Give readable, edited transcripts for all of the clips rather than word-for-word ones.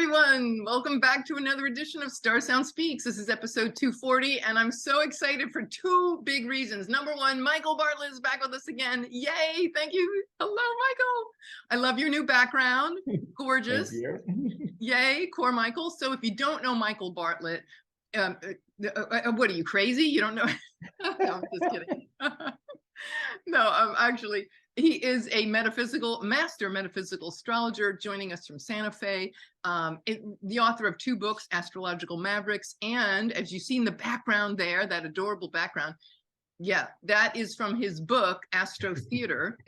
everyone. Welcome back to another edition of StarSound Speaks. This is episode 240, and I'm so excited for two big reasons. Number one, Michael Bartlett is back with us again. Yay! Thank you. Hello, Michael. I love your new background. Gorgeous. Thank you. Yay, core Michael. So if you don't know Michael Bartlett, what are you, crazy? You don't know? No, I'm just kidding. No, actually, he is a master metaphysical astrologer joining us from Santa Fe, the author of two books, Astrological Mavericks, and as you see in the background there, that adorable background, yeah, that is from his book, Astro Theater.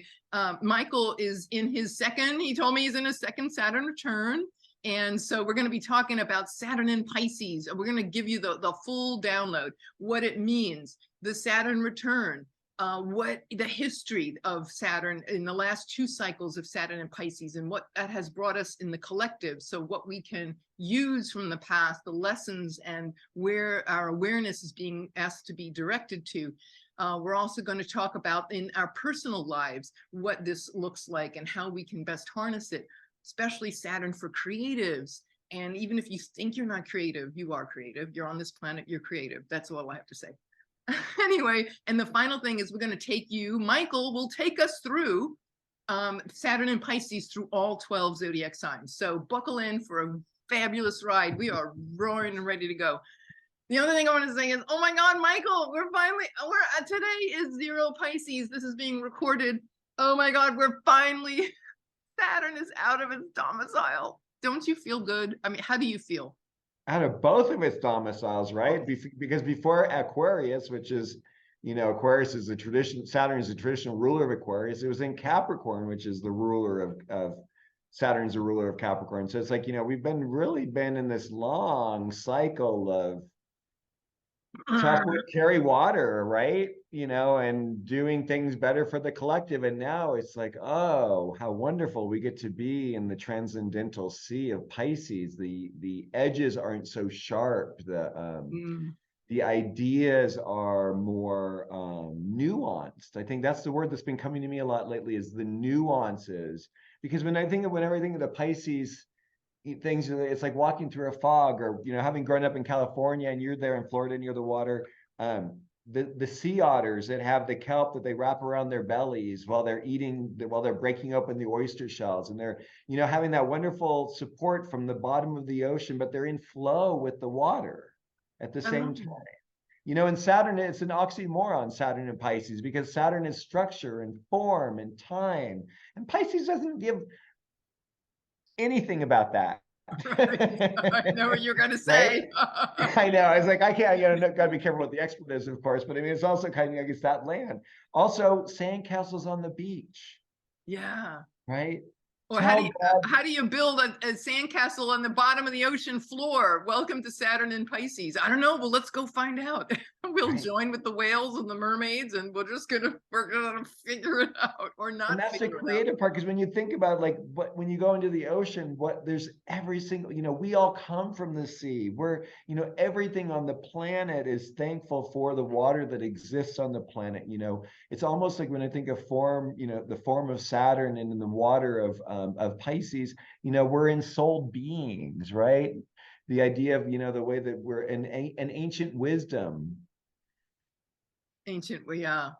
Michael is in his second, he told me he's in his second Saturn return. And so we're going to be talking about Saturn and Pisces. We're going to give you the full download, what it means, the Saturn return, what the history of Saturn in the last two cycles of Saturn and Pisces, and what that has brought us in the collective. So what we can use from the past, the lessons, and where our awareness is being asked to be directed to. We're also going to talk about in our personal lives, what this looks like and how we can best harness it, especially Saturn for creatives. And even if you think you're not creative, you are creative. You're on this planet, you're creative. That's all I have to say. Anyway, and the final thing is we're going to take you, Michael will take us through Saturn and Pisces through all 12 zodiac signs. So buckle in for a fabulous ride. We are roaring and ready to go. The other thing I want to say is, oh my God, Michael, today is 0 Pisces. This is being recorded. Oh my God, we're finally, Saturn is out of its domicile. Don't you feel good? I mean, how do you feel? Out of both of its domiciles, right? Because before Aquarius, which is, Aquarius is the tradition, Saturn is the traditional ruler of Aquarius. It was in Capricorn, which is the ruler of Saturn's the ruler of Capricorn. So it's like, we've really been in this long cycle of carry water, right? And doing things better for the collective. And now it's like, oh, how wonderful we get to be in the transcendental sea of Pisces. The edges aren't so sharp. The ideas are more nuanced. I think that's the word that's been coming to me a lot lately, is the nuances. Because whenever I think of the Pisces things, it's like walking through a fog, or having grown up in California and you're there in Florida and you're the water, the sea otters that have the kelp that they wrap around their bellies while they're breaking open the oyster shells, and they're having that wonderful support from the bottom of the ocean, but they're in flow with the water at the same time. In Saturn, it's an oxymoron, Saturn and Pisces, because Saturn is structure and form and time, and Pisces doesn't give anything about that. Right. I know what you're going to say. Right? I know. I was like, I can't, got to be careful with the expletives, of course, but I mean, it's also kind of, I guess, that land. Also, sandcastles on the beach. Yeah. Right? Or how do you build a sandcastle on the bottom of the ocean floor? Welcome to Saturn and Pisces. I don't know. Well, let's go find out. We'll join with the whales and the mermaids, and we're gonna figure it out, or not. And that's the creative part, because when you think about when you go into the ocean, there's every single, we all come from the sea. We're, everything on the planet is thankful for the water that exists on the planet. It's almost like when I think of form, the form of Saturn and in the water of Pisces, we're ensouled beings, right? The idea of, the way that we're an ancient wisdom. Ancient, yeah.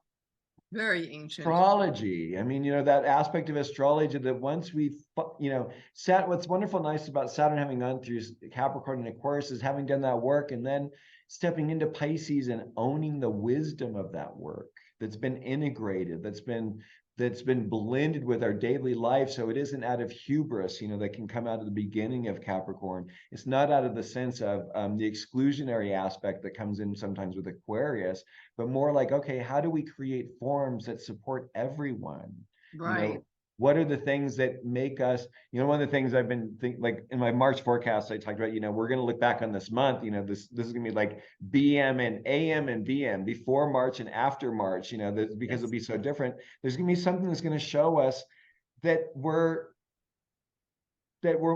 Very ancient. Astrology. I mean, that aspect of astrology that once we've, what's wonderful, nice about Saturn having gone through Capricorn and Aquarius is having done that work and then stepping into Pisces and owning the wisdom of that work that's been integrated, that's been blended with our daily life. So it isn't out of hubris, that can come out of the beginning of Capricorn. It's not out of the sense of the exclusionary aspect that comes in sometimes with Aquarius, but more like, okay, how do we create forms that support everyone? Right. What are the things that make us, one of the things I've been thinking, like in my March forecast, I talked about, we're going to look back on this month, this is going to be like BM and AM and BM, before March and after March, because it'll be so different. There's going to be something that's going to show us that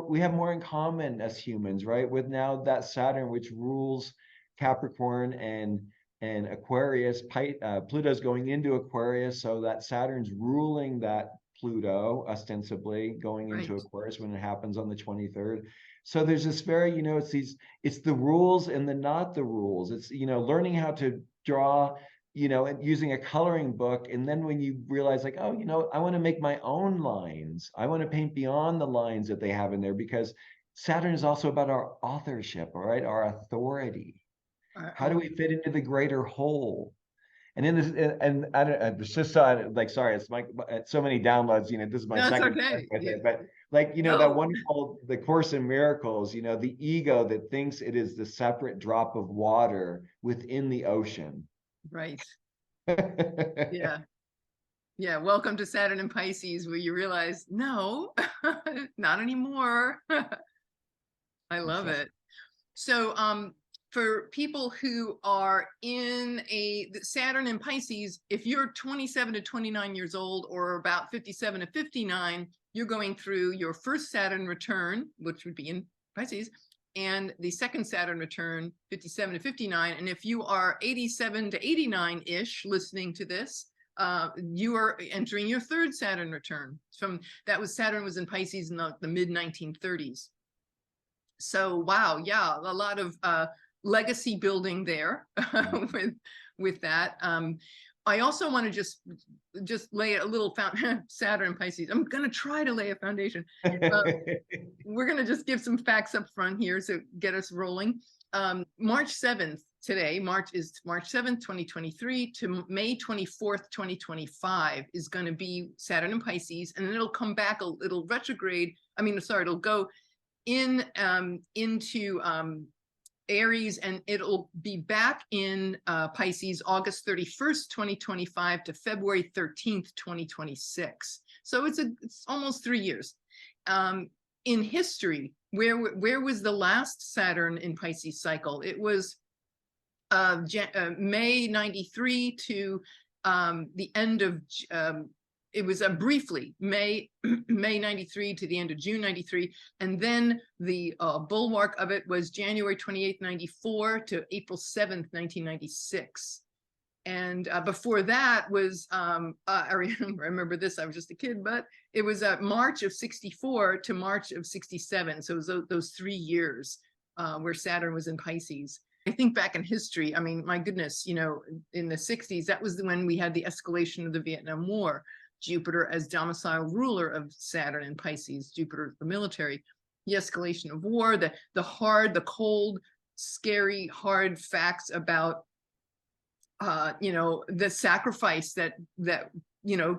we have more in common as humans, right? With now that Saturn, which rules Capricorn and Aquarius, Pluto's going into Aquarius, so that Saturn's ruling that Pluto, ostensibly going into Right. Aquarius when it happens on the 23rd. So there's this very, it's the rules and the not the rules. It's, learning how to draw, and using a coloring book. And then when you realize like, oh, I want to make my own lines. I want to paint beyond the lines that they have in there, because Saturn is also about our authorship, all right, our authority. How do we fit into the greater whole? And in this, and I don't, it's just like, sorry, it's so many downloads. This is my No, it's second okay. with it, but like, that No. wonderful, the Course in Miracles. The ego that thinks it is the separate drop of water within the ocean. Right. Yeah. Yeah. Welcome to Saturn and Pisces, where you realize, no, not anymore. I love it. So, for people who are in Saturn and Pisces, if you're 27 to 29 years old, or about 57 to 59, you're going through your first Saturn return, which would be in Pisces, and the second Saturn return, 57 to 59. And if you are 87 to 89-ish listening to this, you are entering your third Saturn return. Saturn was in Pisces in the mid 1930s. So wow, yeah, a lot of legacy building there with that. I also want to just lay a little Saturn and Pisces. I'm going to try to lay a foundation. We're going to just give some facts up front here to get us rolling. March 7th today, March 7th, 2023 to May 24th, 2025 is going to be Saturn and Pisces, and then it'll come back, it'll retrograde. It'll go into Aries, and it'll be back in Pisces August 31st, 2025 to February 13th, 2026. So it's almost 3 years. In history, where was the last Saturn in Pisces cycle? It was May 93 to the end of it was briefly May 93 to the end of June 93, and then the bulwark of it was January 28th, 94 to April 7th, 1996. And before that was I remember this, I was just a kid, but it was March of 64 to March of 67. So it was those 3 years where Saturn was in Pisces. I think back in history, my goodness, in the 60s, that was when we had the escalation of the Vietnam War. Jupiter as domicile ruler of Saturn and Pisces, Jupiter the military, the escalation of war, the cold, scary, hard facts about the sacrifice that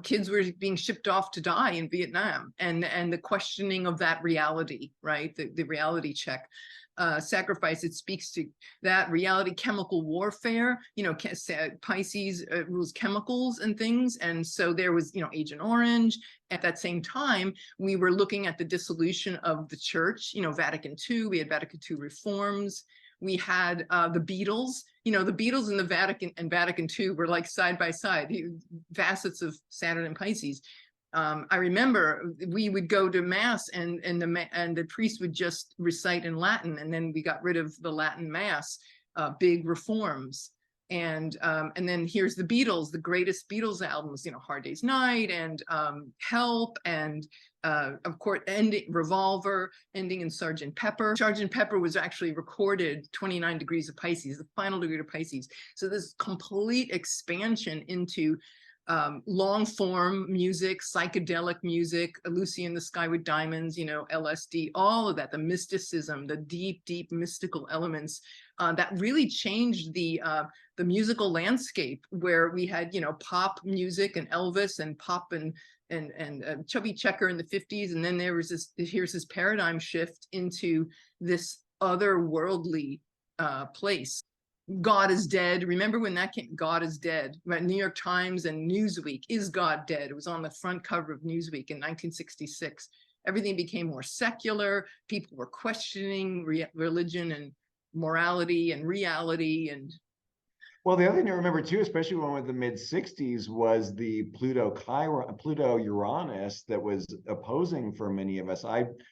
kids were being shipped off to die in Vietnam, and the questioning of that reality, right? The reality check. Sacrifice, it speaks to that reality. Chemical warfare, Pisces rules chemicals and things, and so there was Agent Orange. At that same time, we were looking at the dissolution of the church, Vatican II. We had Vatican II reforms. We had the Beatles. The Beatles and the Vatican II were like side by side, facets of Saturn and Pisces. I remember we would go to mass, and the priest would just recite in Latin, and then we got rid of the Latin mass. Big reforms, and then here's the Beatles, the greatest Beatles albums, Hard Day's Night, and Help, and of course Revolver, ending in Sgt. Pepper. Sgt. Pepper was actually recorded 29 degrees of Pisces, the final degree of Pisces. So this complete expansion into long form music, psychedelic music, Lucy in the Sky with Diamonds, LSD, all of that, the mysticism, the deep mystical elements that really changed the musical landscape, where we had pop music and Elvis and pop and Chubby Checker in the 50s, and then here's this paradigm shift into this otherworldly place. God is Dead. Remember when that came? God is Dead. Right? New York Times and Newsweek. Is God dead? It was on the front cover of Newsweek in 1966. Everything became more secular. People were questioning religion and morality and reality. And well, the other thing to remember too, especially when with the mid 60s, was the Pluto Uranus that was opposing for many of us.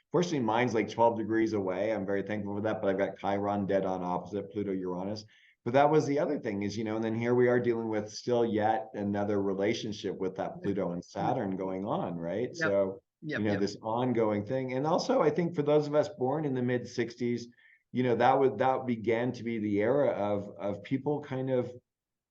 Fortunately, mine's like 12 degrees away. I'm very thankful for that, but I've got Chiron dead on opposite Pluto Uranus. but that was the other thing is, and then here we are dealing with still yet another relationship with that Pluto and Saturn going on, right? Yep. So, Yep. this ongoing thing. And also, I think for those of us born in the mid 60s, that began to be the era of people kind of,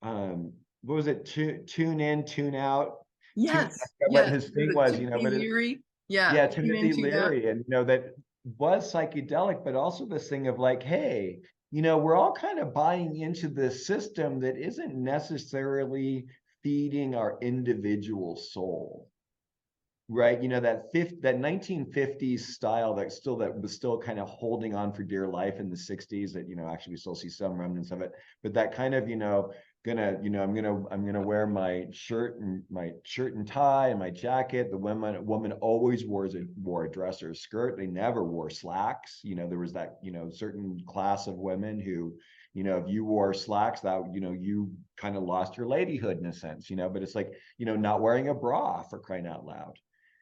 what was it? Tune in, tune out. I Yes. forgot what Yes. his thing The was, Timothy but it, Leary. Yeah. yeah, Tune in, Timothy tune out. Leary, and that was psychedelic, but also this thing of like, hey, we're all kind of buying into this system that isn't necessarily feeding our individual soul, right? That 1950s style that was still kind of holding on for dear life in the 60s. That actually we still see some remnants of it, but that kind of I'm gonna wear my shirt and tie and my jacket. The woman always wore a dress or a skirt. They never wore slacks. There was that certain class of women who, if you wore slacks, that you kind of lost your ladyhood in a sense. But it's like, not wearing a bra, for crying out loud.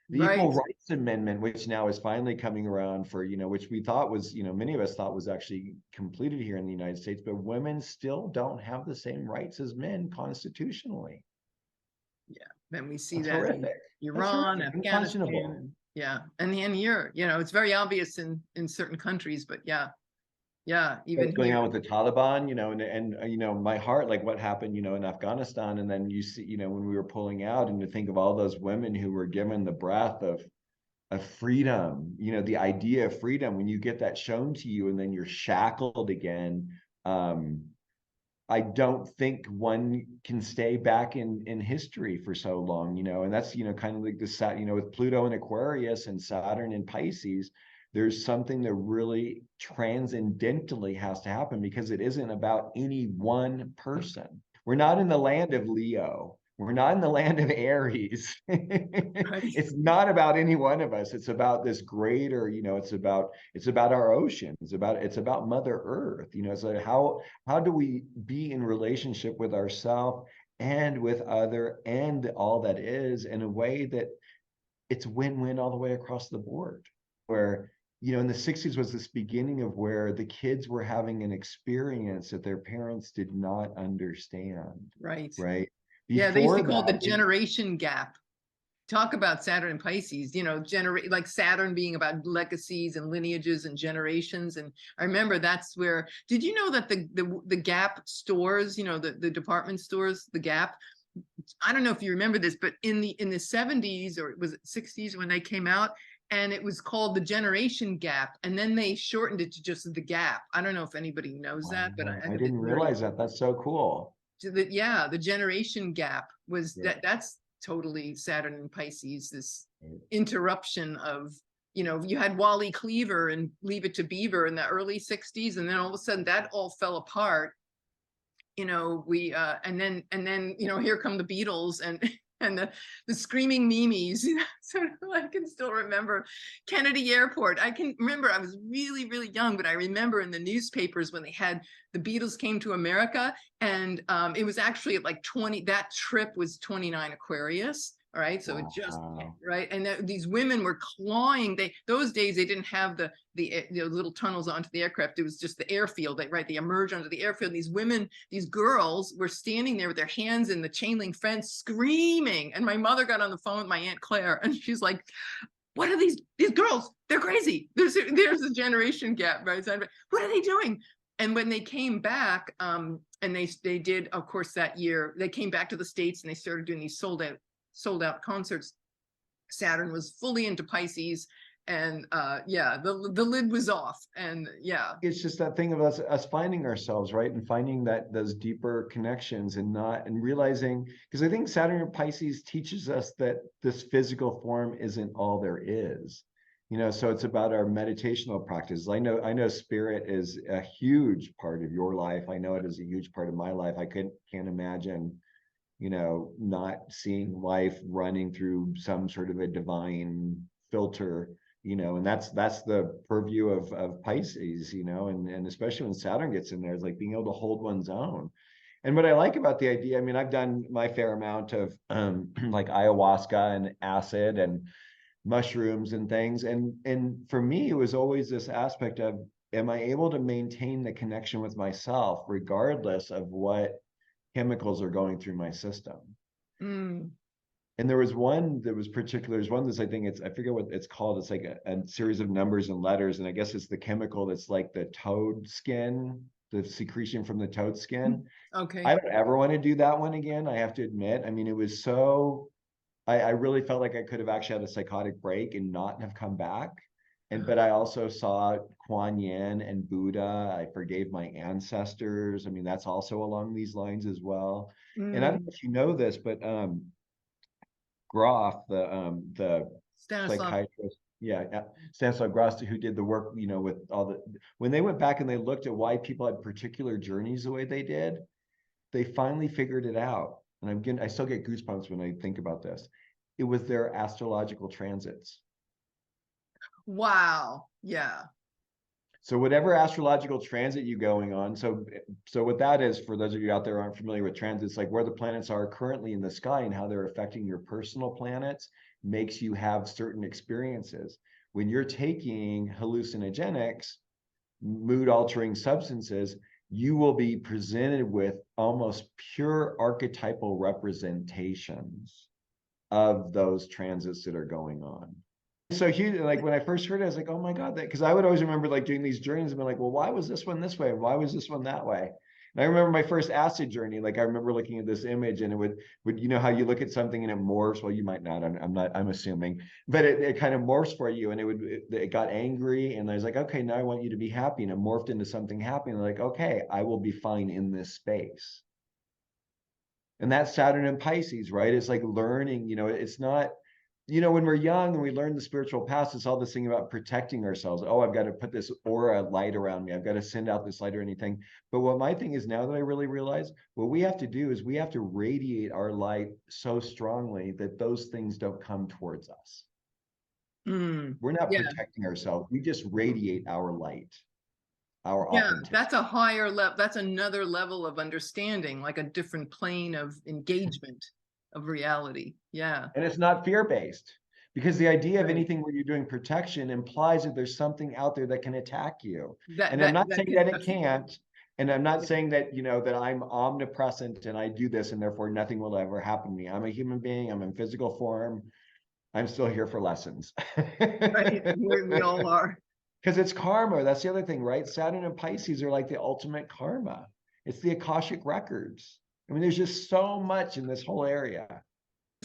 The Equal Right. Rights Amendment, which now is finally coming around for, which we thought was, many of us thought was actually completed here in the United States, but women still don't have the same rights as men constitutionally. Yeah. Then we see That's that in horrific. That's Iran, horrific. Afghanistan. Unconscionable. Yeah. And here, it's very obvious in certain countries, but yeah. Yeah. Even What's going here. on with the Taliban, and my heart, like what happened, in Afghanistan, and then you see, when we were pulling out, and to think of all those women who were given the breath of freedom, the idea of freedom, when you get that shown to you and then you're shackled again. I don't think one can stay back in history for so long, and that's, kind of like the with Pluto and Aquarius and Saturn and Pisces, there's something that really transcendentally has to happen, because it isn't about any one person. We're not in the land of Leo. We're not in the land of Aries. Right. It's not about any one of us. It's about this greater, it's about our ocean. It's about Mother Earth. So how do we be in relationship with ourselves and with other and all that is, in a way that it's win-win all the way across the board? Where, in the 60s was this beginning of where the kids were having an experience that their parents did not understand, Right. right? Yeah. They used to Before call it the that, generation gap. Talk about Saturn and Pisces, like Saturn being about legacies and lineages and generations. And I remember that's where, did you know that the Gap stores, the department stores, the Gap, I don't know if you remember this, but in the 70s, or was it 60s when they came out, and it was called the Generation Gap, and then they shortened it to just the Gap. I don't know if anybody knows that, but wow, I I think didn't it's very, realize that. That's so cool. the Generation Gap was Yeah. that's totally Saturn and Pisces, this Right. interruption of, you had Wally Cleaver and Leave It to Beaver in the early 60s, and then all of a sudden that all fell apart. We and then here come the Beatles and and the screaming memes. So I can still remember Kennedy Airport. I can remember, I was really, really young, but I remember in the newspapers when they had the Beatles came to America, and it was actually at like 20, that trip was 29 Aquarius. All right, so it just Wow. right, and these women were clawing. Those days they didn't have the little tunnels onto the aircraft. It was just the airfield. They emerge onto the airfield. And these women, these girls, were standing there with their hands in the chain link fence, screaming. And my mother got on the phone with my Aunt Claire, and she's like, "What are these girls? They're crazy. There's a generation gap, right? What are they doing?" And when they came back, and they did, of course, that year they came back to the States and they started doing these sold out concerts. Saturn was fully into Pisces, and the lid was off, and yeah. It's just that thing of us finding ourselves, right? And finding that those deeper connections, and realizing, because I think Saturn and Pisces teaches us that this physical form isn't all there is. So it's about our meditational practices. I know spirit is a huge part of your life. I know it is a huge part of my life. I can't imagine, not seeing life running through some sort of a divine filter, and that's the purview of Pisces, and especially when Saturn gets in there, it's like being able to hold one's own. And what I like about the idea, I mean, I've done my fair amount of like ayahuasca and acid and mushrooms and things, and for me it was always this aspect of, am I able to maintain the connection with myself regardless of what chemicals are going through my system? Mm. And there was one that was particular. There's one that's, I think I forget what it's called. It's like a series of numbers and letters. And I guess it's the chemical that's like the toad skin, the secretion from the toad skin. Okay. I don't ever want to do that one again, I have to admit. I mean, it was so, I really felt like I could have actually had a psychotic break and not have come back. But I also saw Kuan Yin and Buddha. I forgave my ancestors. I mean, that's also along these lines as well. And I don't know Mm. if you know this, but Grof, the Stanislav. psychiatrist, yeah, Stanislav Grof, who did the work, with all the, when they went back and they looked at why people had particular journeys the way they did, they finally figured it out. And I still get goosebumps when I think about this. It was their astrological transits. Wow. Yeah. So whatever astrological transit you're going on, so what that is, for those of you out there who aren't familiar with transits, like where the planets are currently in the sky and how they're affecting your personal planets, makes you have certain experiences. When you're taking hallucinogenics, mood altering substances, you will be presented with almost pure archetypal representations of those transits that are going on. So huge, like when I first heard it, I was like, oh my God, that, because I would always remember like doing these journeys and be like, well, why was this one this way? Why was this one that way? And I remember my first acid journey, like I remember looking at this image and it would, how you look at something and it morphs. Well, you might not, I'm assuming, but it kind of morphs for you, and it got angry, and I was like, okay, now I want you to be happy. And it morphed into something happy. And like, okay, I will be fine in this space. And that's Saturn and Pisces, right? It's like learning, it's not, when we're young and we learn the spiritual path, it's all this thing about protecting ourselves. Oh, I've got to put this aura light around me. I've got to send out this light or anything. But what my thing is now that I really realize, what we have to do is we have to radiate our light so strongly that those things don't come towards us. Mm. We're not Yeah. protecting ourselves. We just radiate our light, our Yeah. authenticity. That's a higher level. That's another level of understanding, like a different plane of engagement of reality. Yeah. And it's not fear-based, because the idea of Right. anything where you're doing protection implies that there's something out there that can attack you. That I'm not that saying can, that it can't, and I'm not saying that, that I'm omnipresent and I do this and therefore nothing will ever happen to me. I'm a human being, I'm in physical form. I'm still here for lessons. right. We all are. Because it's karma. That's the other thing, right? Saturn and Pisces are like the ultimate karma. It's the Akashic records. I mean, there's just so much in this whole area.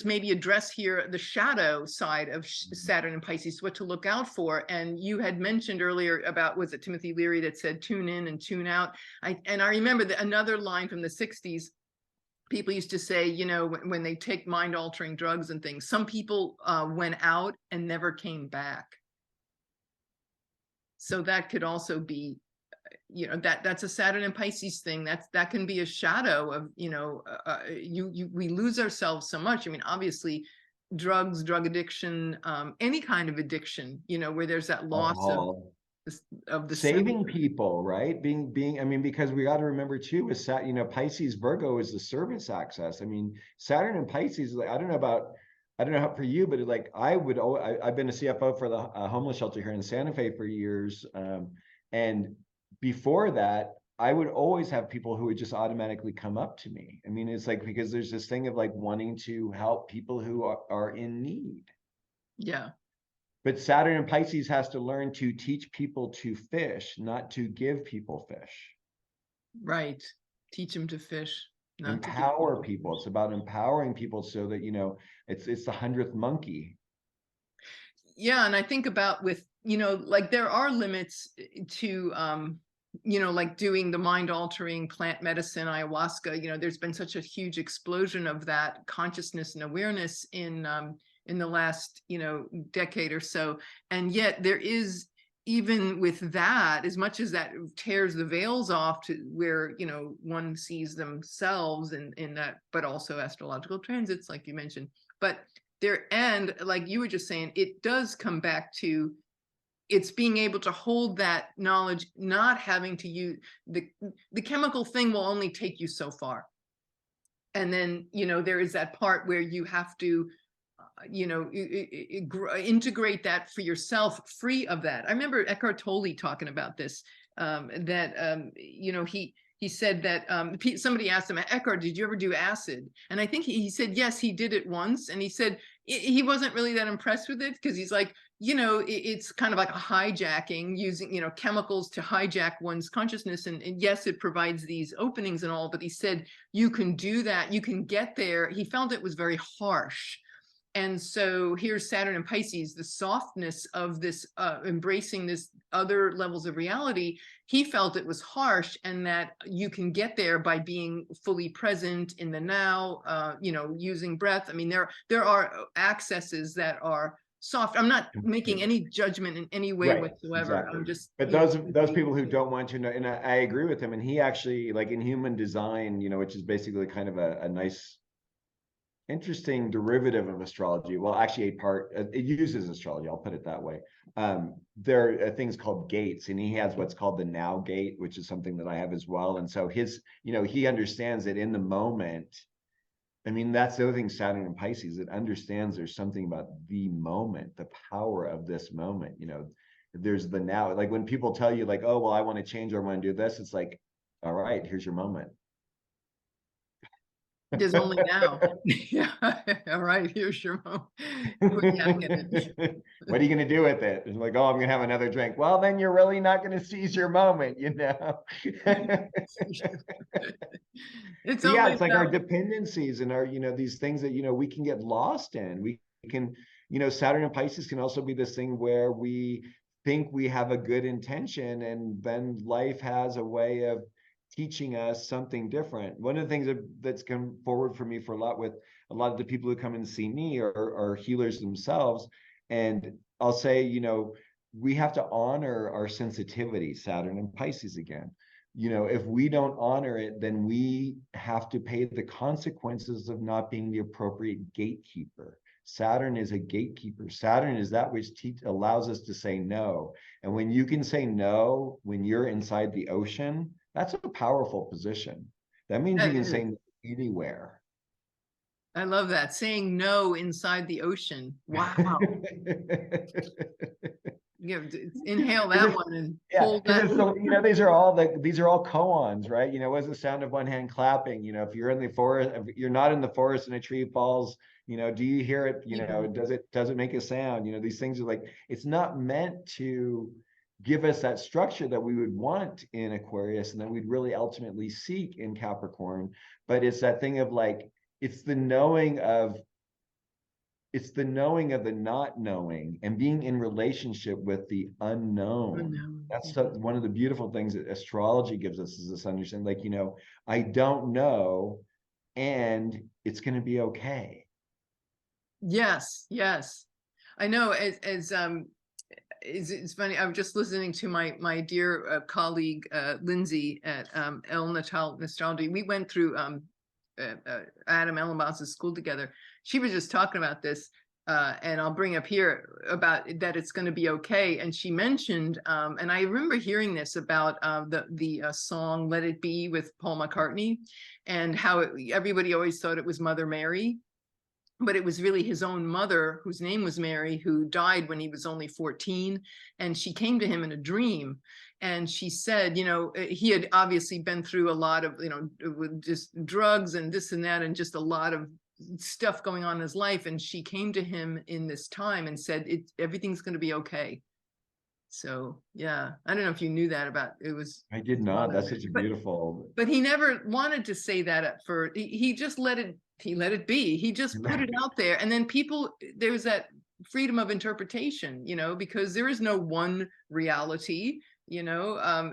Maybe address here the shadow side of Saturn and Pisces, what to look out for. And you had mentioned earlier about, was it Timothy Leary that said tune in and tune out? I remember that another line from the 60s, people used to say, when they take mind altering drugs and things, some people went out and never came back. So that could also be, that's a Saturn and Pisces thing. That can be a shadow of, we lose ourselves so much. I mean, obviously drugs, drug addiction, any kind of addiction, where there's that loss of the saving people, right? I mean, because we got to remember too, with Pisces, Virgo is the service access. I mean, Saturn and Pisces, like, I don't know how for you, but I've been a CFO for the homeless shelter here in Santa Fe for years. And before that, I would always have people who would just automatically come up to me. I mean, it's like, because there's this thing of like wanting to help people who are in need. Yeah. But Saturn and Pisces has to learn to teach people to fish, not to give people fish. Right. Teach them to fish. Empower people. It's about empowering people so that, it's the 100th monkey. Yeah. And I think about with, like there are limits to, like doing the mind altering plant medicine, ayahuasca, there's been such a huge explosion of that consciousness and awareness in the last, decade or so. And yet there is, even with that, as much as that tears the veils off to where, one sees themselves in that, but also astrological transits, like you mentioned, but like you were just saying, it does come back to, it's being able to hold that knowledge, not having to use the chemical thing will only take you so far. And then, there is that part where you have to, you know, integrate that for yourself, free of that. I remember Eckhart Tolle talking about this, you know, he said that somebody asked him, Eckhart, did you ever do acid? And I think he said, yes, he did it once. And he said he wasn't really that impressed with it, because he's like, you know, it's kind of like a hijacking, using, you know, chemicals to hijack one's consciousness. And yes, it provides these openings and all, but he said, you can do that, you can get there. He felt it was very harsh. And so here's Saturn and Pisces, the softness of this, embracing this other levels of reality. He felt it was harsh, and that you can get there by being fully present in the now, you know, using breath. I mean, there are accesses that are soft. I'm not making any judgment in any way whatsoever. Exactly. I'm just. But those people who don't want to know, and I agree with him. And he actually, like in human design, you know, which is basically kind of a nice, interesting derivative of astrology. Well, actually it uses astrology, I'll put it that way. There are things called gates, and he has what's called the now gate, which is something that I have as well. And so his, you know, he understands that in the moment, I mean, that's the other thing, Saturn and Pisces, it understands there's something about the moment, the power of this moment. You know, there's the now. Like when people tell you like, oh, well, I want to change, or I want to do this, it's like, all right, here's your moment. There's only now. Yeah. All right, here's your moment. What are you going to do with it? It's like, oh, I'm going to have another drink. Well, then you're really not going to seize your moment, you know? It's like our dependencies and our, you know, these things that, you know, we can get lost in. We can, you know, Saturn and Pisces can also be this thing where we think we have a good intention, and then life has a way of teaching us something different. One of the things that's come forward for me for a lot of the people who come and see me are healers themselves. And I'll say, you know, we have to honor our sensitivity, Saturn and Pisces again. You know, if we don't honor it, then we have to pay the consequences of not being the appropriate gatekeeper. Saturn is a gatekeeper. Saturn is that which allows us to say no. And when you can say no, when you're inside the ocean, that's a powerful position. That means you can say no anywhere. I love that. Saying no inside the ocean. Wow. Inhale that one and hold that. You know, these are all koans, right? You know, what's the sound of one hand clapping? You know, if you're in the forest, if you're not in the forest and a tree falls, you know, do you hear it? You know, does it make a sound? You know, these things are like, it's not meant to give us that structure that we would want in Aquarius and that we'd really ultimately seek in Capricorn. But it's that thing of like, it's the knowing of the not knowing and being in relationship with the unknown. That's one of the beautiful things that astrology gives us, is this understanding, like, you know, I don't know, and it's going to be okay. Yes. I know. It's funny. I'm just listening to my dear colleague Lindsay at El Natal Astrology. We went through Adam Ellenboss's school together. She was just talking about this, and I'll bring up here about that it's going to be okay. And she mentioned, and I remember hearing this about the song "Let It Be" with Paul McCartney, and how everybody always thought it was Mother Mary. But it was really his own mother, whose name was Mary, who died when he was only 14. And she came to him in a dream. And she said, you know, he had obviously been through a lot of, you know, with just drugs and this and that, and just a lot of stuff going on in his life. And she came to him in this time and said, everything's going to be okay. So, yeah, I don't know if you knew that about it. I did not. That's such a beautiful. But he never wanted to say that at first. He just let it be. He just put it out there. And then there's that freedom of interpretation, you know, because there is no one reality, you know,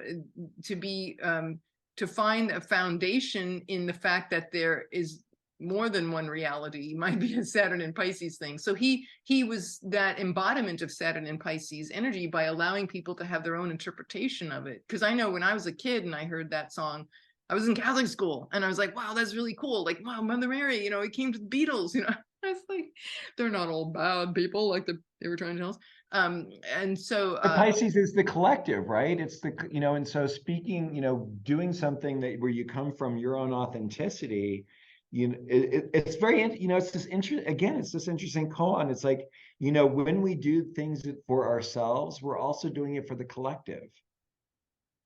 to find a foundation in the fact that there is more than one reality might be a Saturn and Pisces thing. So he was that embodiment of Saturn and Pisces energy by allowing people to have their own interpretation of it. Because I know when I was a kid and I heard that song, I was in Catholic school and I was like, wow, that's really cool. Like, wow, Mother Mary, you know, it came to the Beatles, you know. I was like, they're not all bad people like they were trying to tell us. And so the Pisces is the collective, right? It's the, you know, and so speaking, you know, doing something where you come from your own authenticity, it's very, it's this it's this interesting koan. It's like, when we do things for ourselves, we're also doing it for the collective.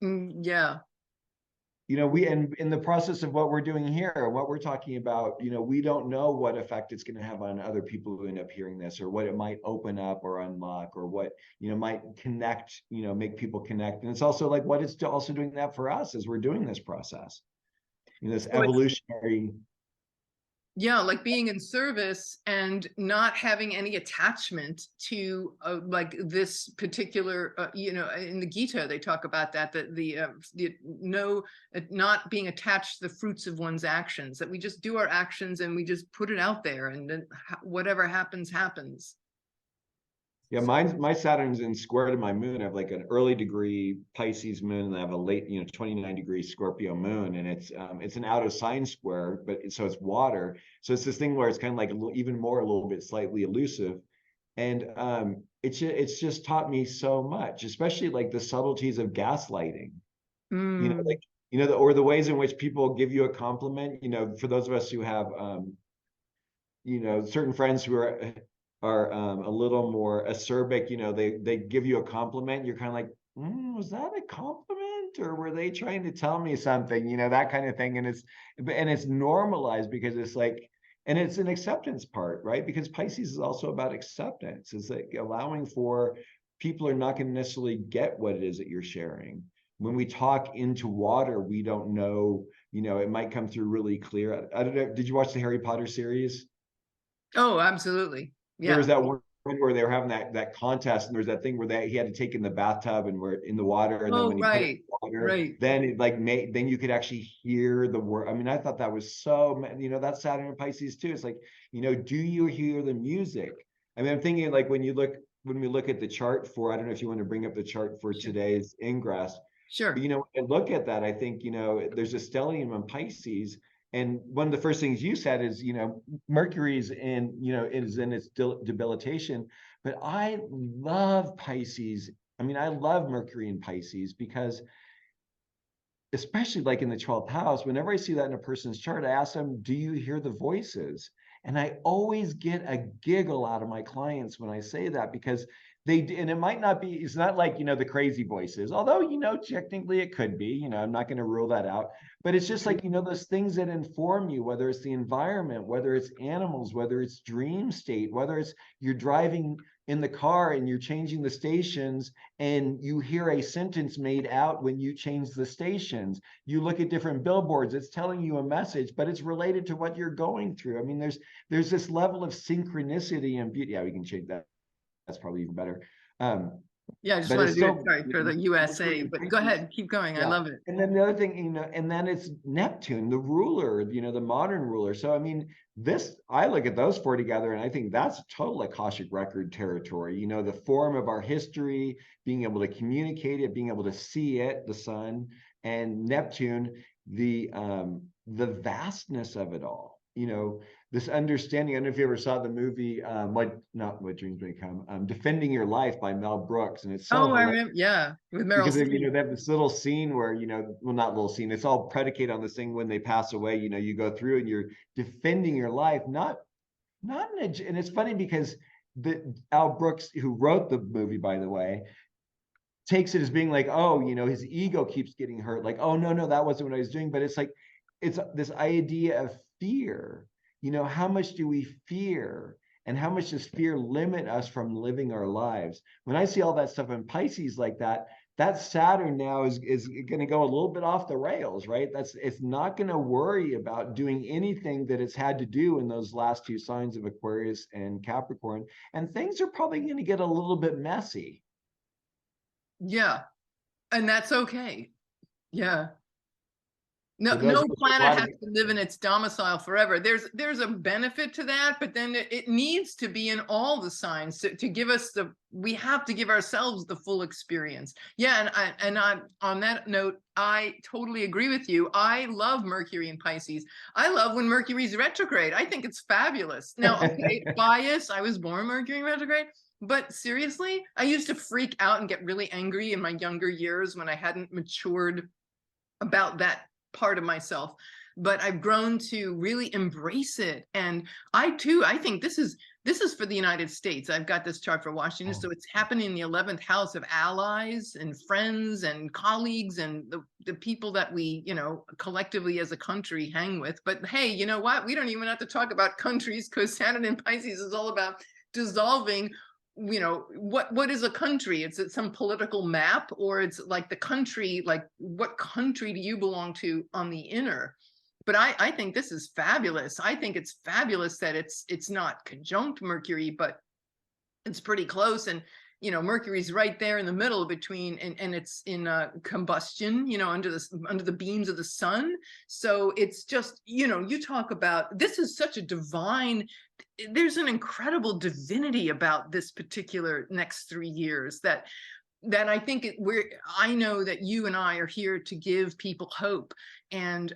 Yeah. We, and in the process of what we're doing here, what we're talking about, we don't know what effect it's going to have on other people who end up hearing this, or what it might open up or unlock, or what, might connect, make people connect. And it's also like what it's also doing that for us as we're doing this process, this So evolutionary. yeah, like being in service and not having any attachment to like this particular, in the Gita, they talk about that, not being attached to the fruits of one's actions, that we just do our actions and we just put it out there, and then whatever happens, happens. Yeah, my Saturn's in square to my moon. I have like an early degree Pisces moon, and I have a late, 29-degree Scorpio moon, and it's an out of sign square, but so it's water. So it's this thing where it's kind of like even more a little bit slightly elusive, and it's just taught me so much, especially like the subtleties of gaslighting. Like or the ways in which people give you a compliment. For those of us who have certain friends who are a little more acerbic, they give you a compliment, you're kind of like, was that a compliment, or were they trying to tell me something, that kind of thing. And it's normalized because it's like, and it's an acceptance part, right? Because Pisces is also about acceptance. It's like allowing for people are not going to necessarily get what it is that you're sharing. When we talk into water, we don't know, it might come through really clear. I don't know, did you watch the Harry Potter series? Oh, absolutely. There was Yeah. that one where they were having that contest, and there's that thing where he had to take in the bathtub and we're in the water, and then when he put it in the water, then it like then you could actually hear the word. I mean, I thought that was so, that's Saturn and Pisces too. It's like, do you hear the music? I mean, I'm thinking like when we look at the chart for, I don't know if you want to bring up the chart for today's Ingress. Sure. But, and look at that, I think, there's a stellium in Pisces. And one of the first things you said is, Mercury's in, is in its debilitation. But I love Pisces. I mean, I love Mercury in Pisces because, especially like in the 12th house, whenever I see that in a person's chart, I ask them, do you hear the voices? And I always get a giggle out of my clients when I say that, because and it might not be, it's not like, the crazy voices, although, technically it could be, I'm not going to rule that out, but it's just like, those things that inform you, whether it's the environment, whether it's animals, whether it's dream state, whether it's you're driving in the car and you're changing the stations and you hear a sentence made out when you change the stations. You look at different billboards, it's telling you a message, but it's related to what you're going through. I mean, there's this level of synchronicity and beauty. Yeah, we can change that. That's probably even better. Yeah, I just want to do it, sorry, for the USA, but go ahead, keep going. Yeah. I love it. And then the other thing, and then it's Neptune, the ruler, the modern ruler. So, I mean, I look at those four together and I think that's total Akashic record territory, the form of our history, being able to communicate it, being able to see it, the sun, and Neptune, the vastness of it all, this understanding. I don't know if you ever saw the movie, What Dreams May Come, Defending Your Life by Mel Brooks. And it's so I remember, yeah, with Meryl because Streep. they have this little scene where, well, not little scene, it's all predicated on this thing when they pass away, you go through and you're defending your life, not and it's funny because Al Brooks, who wrote the movie, by the way, takes it as being like, oh, his ego keeps getting hurt, like, oh no, that wasn't what I was doing. But it's like, it's this idea of fear. How much do we fear, and how much does fear limit us from living our lives? When I see all that stuff in Pisces like that Saturn now is going to go a little bit off the rails, right? It's not going to worry about doing anything that it's had to do in those last two signs of Aquarius and Capricorn, and things are probably going to get a little bit messy. Yeah, and that's okay. Yeah. No planet has to live in its domicile forever. There's a benefit to that, but then it needs to be in all the signs to give us we have to give ourselves the full experience. Yeah, and on that note, I totally agree with you. I love Mercury in Pisces. I love when Mercury's retrograde. I think it's fabulous. Now, okay, bias, I was born Mercury retrograde. But seriously, I used to freak out and get really angry in my younger years when I hadn't matured about that part of myself. but I've grown to really embrace it. And I think this is for the United States. I've got this chart for Washington. So it's happening in the 11th house of allies and friends and colleagues and the people that we, collectively as a country hang with. But hey, you know what? We don't even have to talk about countries, because Saturn in Pisces is all about dissolving. What is a country? It's some political map, or it's like the country, like what country do you belong to on the inner? But I think this is fabulous. I think it's fabulous that it's not conjunct Mercury, but it's pretty close. And Mercury's right there in the middle between, and it's in combustion, under the beams of the sun. So it's just, you talk about, this is such a divine, there's an incredible divinity about this particular next 3 years that I think I know that you and I are here to give people hope and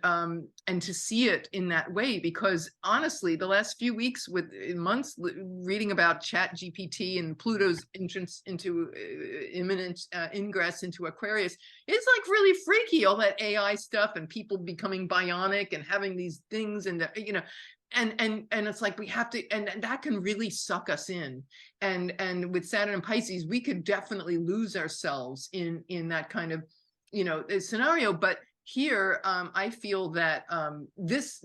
to see it in that way, because honestly, the last few weeks months reading about Chat GPT and Pluto's entrance into imminent ingress into Aquarius, it's like really freaky, all that AI stuff and people becoming bionic and having these things and and it's like we have to, and that can really suck us in. And with Saturn and Pisces, we could definitely lose ourselves in that kind of scenario. But here, I feel that this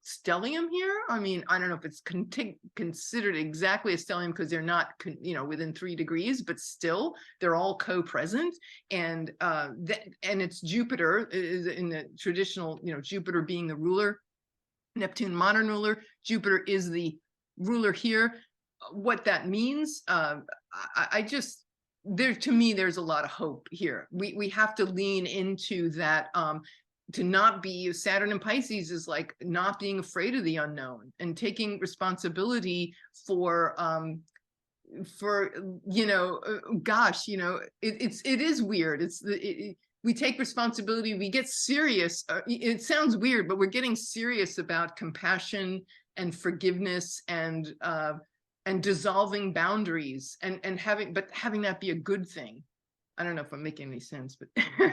stellium here, I mean, I don't know if it's considered exactly a stellium, because they're not within 3 degrees, but still they're all co-present. And and it's Jupiter is in the traditional, Jupiter being the ruler, Neptune modern ruler, Jupiter is the ruler here. What that means, I just, to me, there's a lot of hope here. We have to lean into that, to not be, Saturn and Pisces is like not being afraid of the unknown and taking responsibility for gosh, it is weird. We take responsibility, we get serious. It sounds weird, but we're getting serious about compassion and forgiveness and dissolving boundaries and having that be a good thing. I don't know if I'm making any sense, but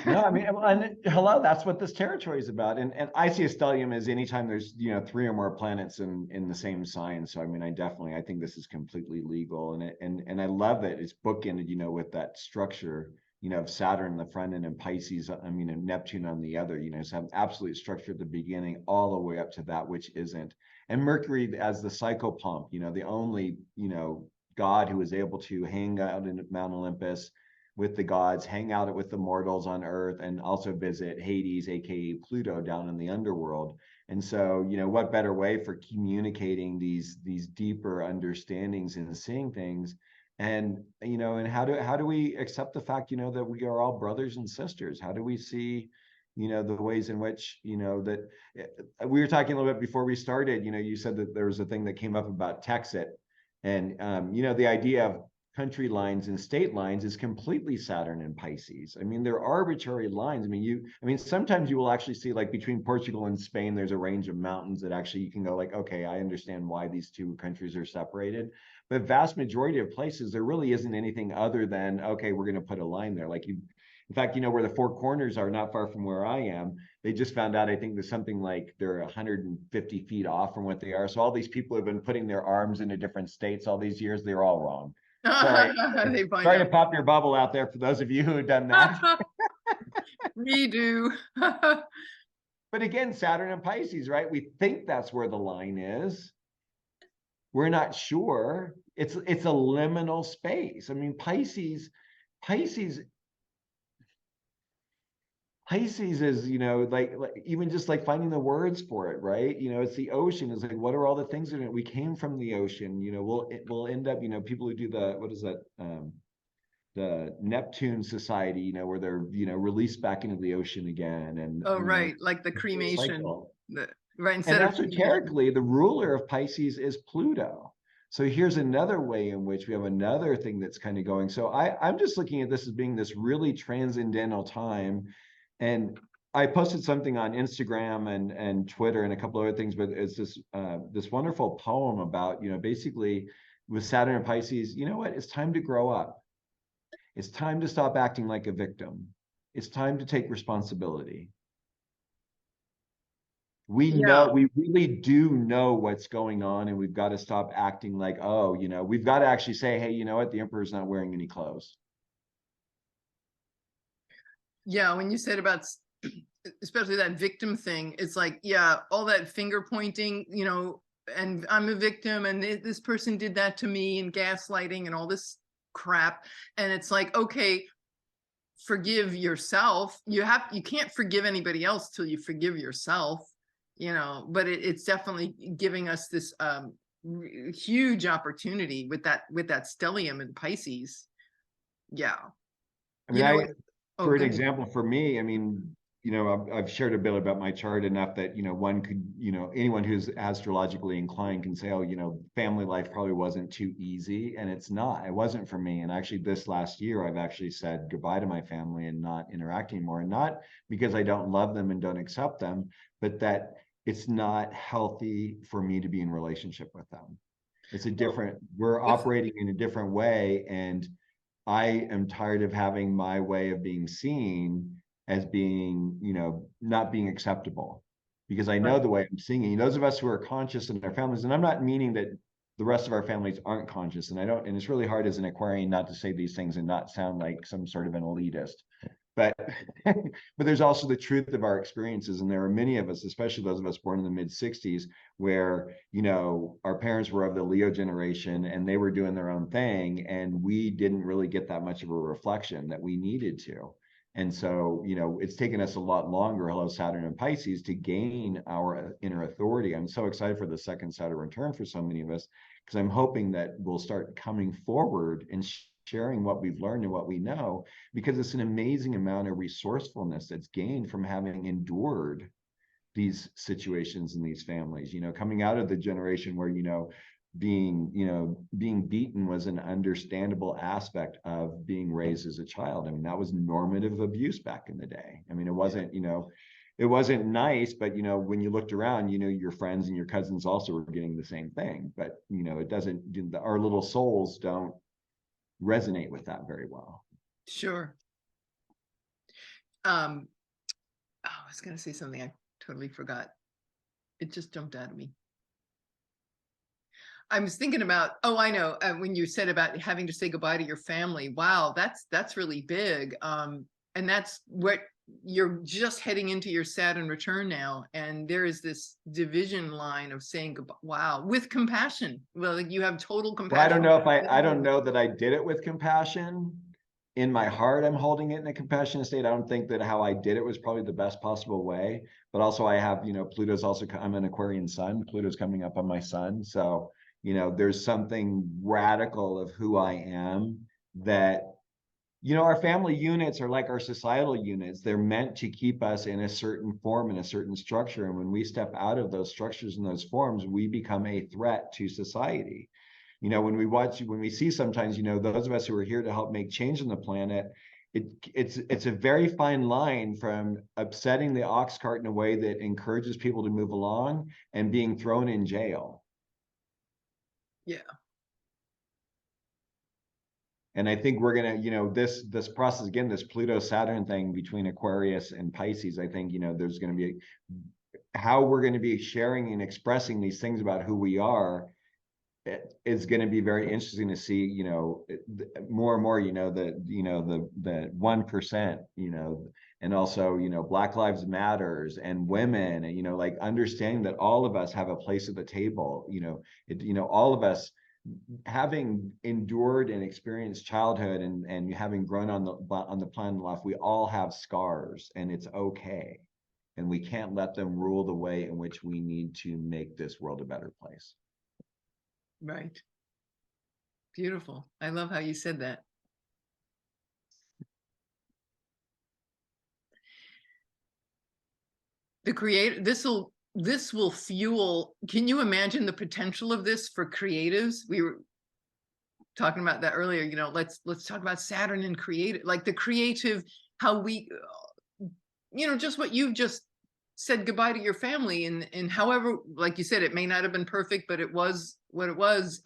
no, I mean, and hello, that's what this territory is about. And I see a stellium as anytime there's 3 or more planets in the same sign. So I mean, I think this is completely legal, and I love that it's bookended, with that structure, of Saturn in the front end and Pisces, I mean, and Neptune on the other, so have absolute structure at the beginning all the way up to that which isn't. And Mercury as the psychopomp, the only, God who is able to hang out in Mount Olympus with the gods, hang out with the mortals on Earth, and also visit Hades, aka Pluto, down in the underworld. And so, what better way for communicating these deeper understandings and seeing things? And and how do we accept the fact that we are all brothers and sisters? How do we see the ways in which that we were talking a little bit before we started? You said that there was a thing that came up about Texit, and the idea of country lines and state lines is completely Saturn and Pisces. I mean, they're arbitrary lines. I mean, sometimes you will actually see, like, between Portugal and Spain, there's a range of mountains that actually you can go like, okay, I understand why these 2 countries are separated. But vast majority of places, there really isn't anything other than, okay, we're going to put a line there. Like, in fact, where the 4 corners are, not far from where I am, they just found out, I think there's something like they're 150 feet off from what they are. So all these people have been putting their arms into different states all these years. They're all wrong. Sorry, sorry to pop your bubble out there for those of you who have done that. Redo. But again, Saturn and Pisces, right? We think that's where the line is. We're not sure. It's a liminal space. I mean, Pisces is, like even just like finding the words for it, right? It's the ocean. It's like, what are all the things in it? We came from the ocean. We'll end up, people who do what is that? The Neptune Society, where they're, released back into the ocean again. And right, like the cremation. Right, instead of esoterically, the ruler of Pisces is Pluto. So here's another way in which we have another thing that's kind of going. So I'm just looking at this as being this really transcendental time. And I posted something on Instagram and Twitter and a couple other things, but it's this wonderful poem about, basically with Saturn and Pisces, what? It's time to grow up. It's time to stop acting like a victim. It's time to take responsibility. We Yeah. know, we really do know what's going on, and we've got to stop acting like, oh, we've got to actually say, hey, you know what? The emperor's not wearing any clothes. Yeah, when you said about especially that victim thing, it's like, yeah, all that finger pointing, and I'm a victim, and this person did that to me, and gaslighting and all this crap. And it's like, okay, forgive yourself. You can't forgive anybody else till you forgive yourself, but it's definitely giving us this huge opportunity with that stellium in Pisces. Yeah. I mean, Oh, for an go ahead. example, for me, I mean, I've shared a bit about my chart enough that, one could, anyone who's astrologically inclined can say, oh, family life probably wasn't too easy. And it's not, it wasn't for me. And actually this last year, I've actually said goodbye to my family and not interacting anymore. And not because I don't love them and don't accept them, but that it's not healthy for me to be in relationship with them. It's we're operating in a different way. And I am tired of having my way of being seen as being, not being acceptable, because I know Right. the way I'm seeing it. Those of us who are conscious in our families, and I'm not meaning that the rest of our families aren't conscious, and it's really hard as an Aquarian not to say these things and not sound like some sort of an elitist. But but there's also the truth of our experiences, and there are many of us, especially those of us born in the mid 60s, where our parents were of the Leo generation and they were doing their own thing, and we didn't really get that much of a reflection that we needed to. And so, it's taken us a lot longer, hello Saturn and Pisces, to gain our inner authority. I'm so excited for the second Saturn return for so many of us, because I'm hoping that we'll start coming forward and sharing what we've learned and what we know, because it's an amazing amount of resourcefulness that's gained from having endured these situations in these families, coming out of the generation where, being beaten was an understandable aspect of being raised as a child. I mean, that was normative abuse back in the day. I mean, it wasn't nice, but when you looked around, your friends and your cousins also were getting the same thing. But it doesn't, our little souls don't resonate with that very well. Sure. I was going to say something I totally forgot. It just jumped out of me. I was thinking about, I know, when you said about having to say goodbye to your family. Wow, that's really big. And that's what you're just heading into your Saturn return now. And there is this division line of saying goodbye. Wow, with compassion. Well, like you have total compassion. Well, I don't know that I did it with compassion. In my heart, I'm holding it in a compassionate state. I don't think that how I did it was probably the best possible way. But also I have, Pluto's also, I'm an Aquarian sun. Pluto's coming up on my sun. So, there's something radical of who I am that, our family units are like our societal units. They're meant to keep us in a certain form, in a certain structure. And when we step out of those structures and those forms, we become a threat to society. When we see sometimes, those of us who are here to help make change on the planet, it's a very fine line from upsetting the ox cart in a way that encourages people to move along and being thrown in jail. Yeah. And I think we're gonna, this process again, this Pluto Saturn thing between Aquarius and Pisces, I think, there's gonna be how we're going to be sharing and expressing these things about who we are. It's going to be very interesting to see, more and more, the 1%, and also, Black Lives Matters and women, and, like understanding that all of us have a place at the table, all of us having endured and experienced childhood and having grown on the planet of life, we all have scars, and it's okay. And we can't let them rule the way in which we need to make this world a better place. Right. Beautiful. I love how you said that. This will fuel. Can you imagine the potential of this for creatives? We were talking about that earlier. Let's talk about Saturn and creative, like the creative, how we, just what you've just said goodbye to your family, and however, like you said, it may not have been perfect, but it was what it was.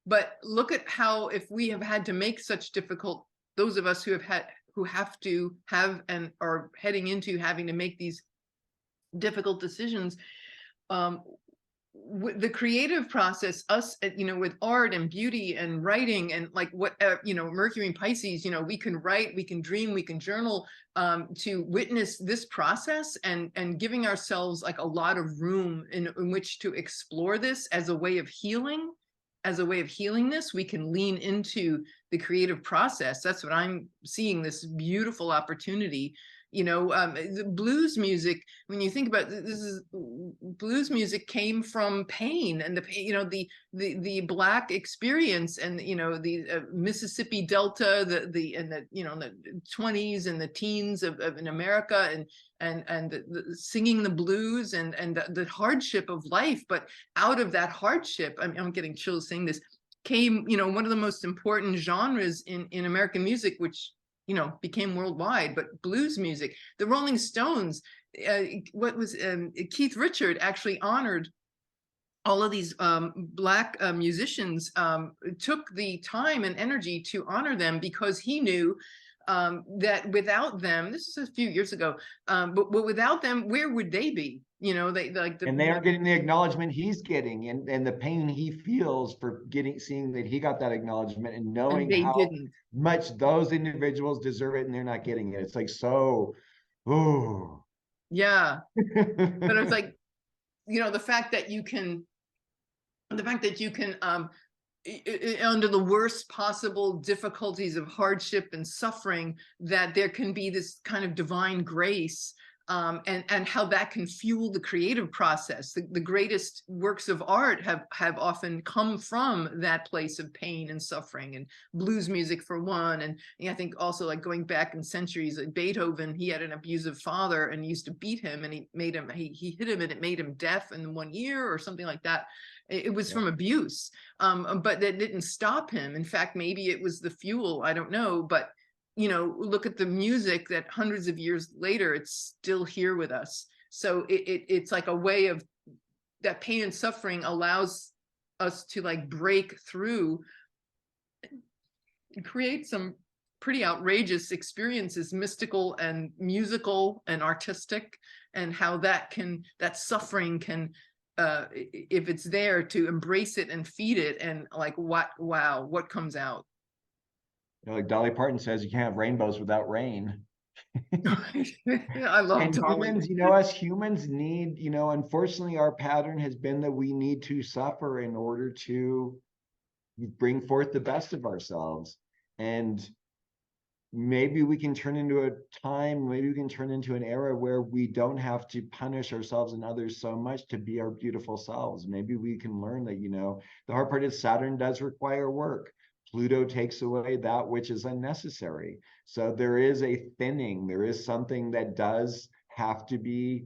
But look at how, if we have had to make such difficult, those of us who have to have and are heading into having to make these difficult decisions. The creative process, us, with art and beauty and writing and like what, Mercury and Pisces, we can write, we can dream, we can journal, to witness this process, and giving ourselves like a lot of room in which to explore this as a way of healing. As a way of healing this, we can lean into the creative process. That's what I'm seeing, this beautiful opportunity. The blues music, when you think about this, is blues music came from pain, and the Black experience, and the Mississippi Delta, the 20s and the teens of in America, and the singing the blues, and the hardship of life. But out of that hardship, I'm getting chills saying this, came one of the most important genres in American music, which became worldwide, but blues music. The Rolling Stones, Keith Richard actually honored all of these Black musicians, took the time and energy to honor them, because he knew that without them, this is a few years ago, but without them, where would they be? They like and they aren't getting the acknowledgement he's getting, and the pain he feels for seeing that he got that acknowledgement, and knowing and they how didn't. much those individuals deserve it and they're not getting it. It's like, so, oh. Yeah. But it's like, the fact that you can under the worst possible difficulties of hardship and suffering, that there can be this kind of divine grace, and how that can fuel the creative process. The greatest works of art have often come from that place of pain and suffering, and blues music for one. And I think also, like, going back in centuries, like Beethoven, he had an abusive father and he used to beat him, and he hit him and it made him deaf in 1 ear or something like that. It was from abuse, but that didn't stop him. In fact, maybe it was the fuel, I don't know. But look at the music that hundreds of years later, it's still here with us. So it's like a way of that pain and suffering allows us to like break through and create some pretty outrageous experiences, mystical and musical and artistic, and how that suffering can, if it's there, to embrace it and feed it, and like, what comes out. Like Dolly Parton says, you can't have rainbows without rain. I love And Tolle. humans, us humans need, unfortunately, our pattern has been that we need to suffer in order to bring forth the best of ourselves. And maybe we can turn into a time, maybe we can turn into an era where we don't have to punish ourselves and others so much to be our beautiful selves. Maybe we can learn that, the hard part is Saturn does require work. Pluto takes away that which is unnecessary. So there is a thinning, there is something that does have to be,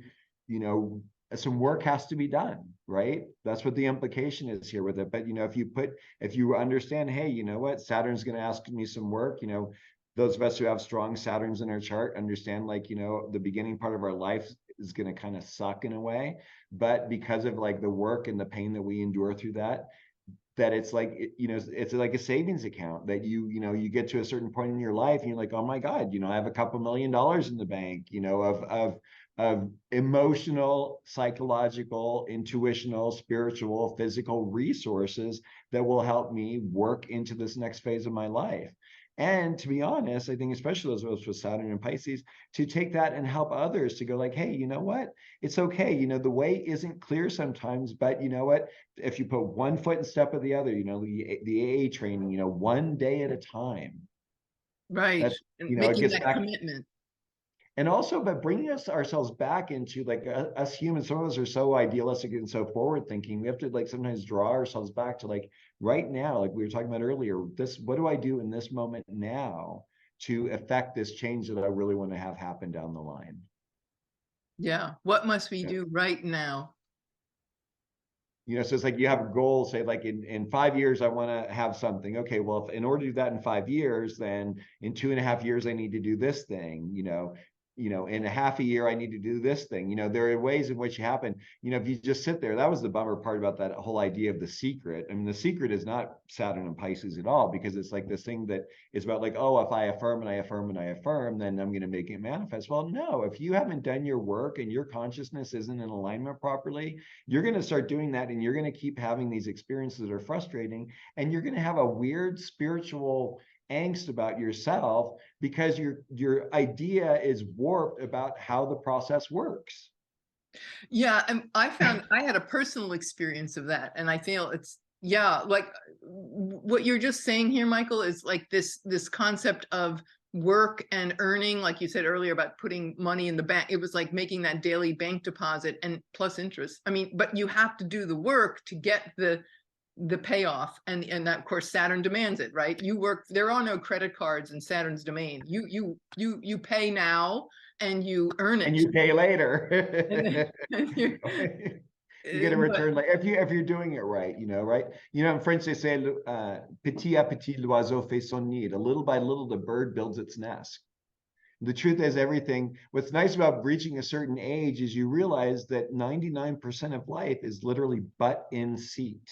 some work has to be done, right? That's what the implication is here with it. But, if you understand, hey, you know what, Saturn's going to ask me some work, those of us who have strong Saturns in our chart understand, like, the beginning part of our life is going to kind of suck in a way. But because of like the work and the pain that we endure through that it's like, it's like a savings account that you get to a certain point in your life and you're like, oh my God, I have a couple $1 million in the bank, of emotional, psychological, intuitional, spiritual, physical resources that will help me work into this next phase of my life. And to be honest, I think especially those of us with Saturn and Pisces, to take that and help others to go like, hey, you know what? It's okay. The way isn't clear sometimes, but you know what? If you put one foot in step of the other, the AA training, one day at a time. Right. That's, And it making gets that back, commitment. and also, but bringing ourselves back into like us humans, some of us are so idealistic and so forward thinking. We have to like sometimes draw ourselves back to like right now, like we were talking about earlier, what do I do in this moment now to affect this change that I really want to have happen down the line? Yeah. What must we do right now? So it's like you have a goal, say like in 5 years, I want to have something. Okay, well, if in order to do that in 5 years, then in 2.5 years, I need to do this thing, in a half a year, I need to do this thing. There are ways in which it happen. If you just sit there, that was the bummer part about that whole idea of The Secret. I mean, The Secret is not Saturn and Pisces at all, because it's like this thing that is about like, oh, if I affirm and I affirm and I affirm, then I'm going to make it manifest. Well, no, if you haven't done your work and your consciousness isn't in alignment properly, you're going to start doing that, and you're going to keep having these experiences that are frustrating, and you're going to have a weird spiritual angst about yourself, because your idea is warped about how the process works. Yeah, and I found I had a personal experience of that, and I feel it's, yeah, like what you're just saying here, Michael, is like this concept of work and earning, like you said earlier about putting money in the bank. It was like making that daily bank deposit and plus interest. I mean, but you have to do the work to get the payoff, and that, of course, Saturn demands it, right? You work, there are no credit cards in Saturn's domain. You pay now and you earn it, and you pay later. and you get a return, like if you're doing it right, right? In French they say, petit à petit l'oiseau fait son nid. A little by little the bird builds its nest. The truth is, what's nice about reaching a certain age is you realize that 99% of life is literally butt in seat.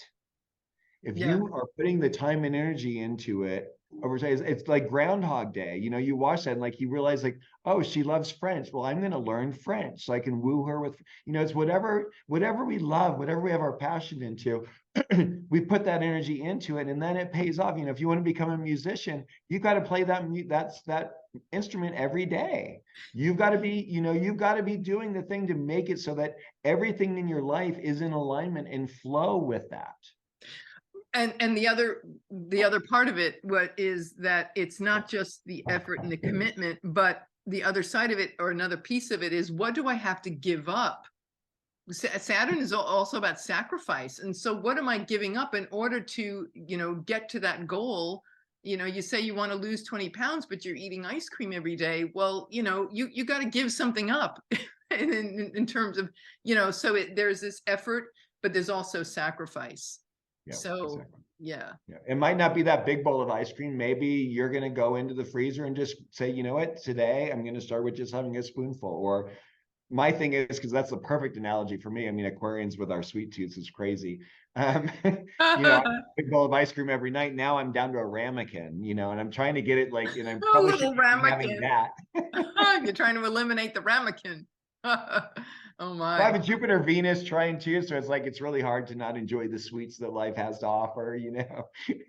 If you are putting the time and energy into it, it's like Groundhog Day. You watch that and like you realize like, oh, she loves French. Well, I'm going to learn French so I can woo her with, it's whatever we love, whatever we have our passion into, we put that energy into it, and then it pays off. If you want to become a musician, you've got to play that instrument every day. You've got to be doing the thing to make it so that everything in your life is in alignment and flow with that. And the other part of it, what is that it's not just the effort and the commitment, but the other side of it, or another piece of it, is what do I have to give up? Saturn is also about sacrifice, and so what am I giving up in order to get to that goal? You say you want to lose 20 pounds, but you're eating ice cream every day. Well, you got to give something up in terms of so there's this effort, but there's also sacrifice. Yeah, so exactly. yeah, it might not be that big bowl of ice cream. Maybe you're going to go into the freezer and just say, you know what, today I'm going to start with just having a spoonful. Or my thing is, because that's the perfect analogy for me, I mean, Aquarians with our sweet tooths is crazy. Big bowl of ice cream every night. Now I'm down to a ramekin, and I'm trying to get it like, and I'm probably little ramekin. having that. You're trying to eliminate the ramekin. Oh my. Well, I have a Jupiter Venus trying too, so it's like it's really hard to not enjoy the sweets that life has to offer,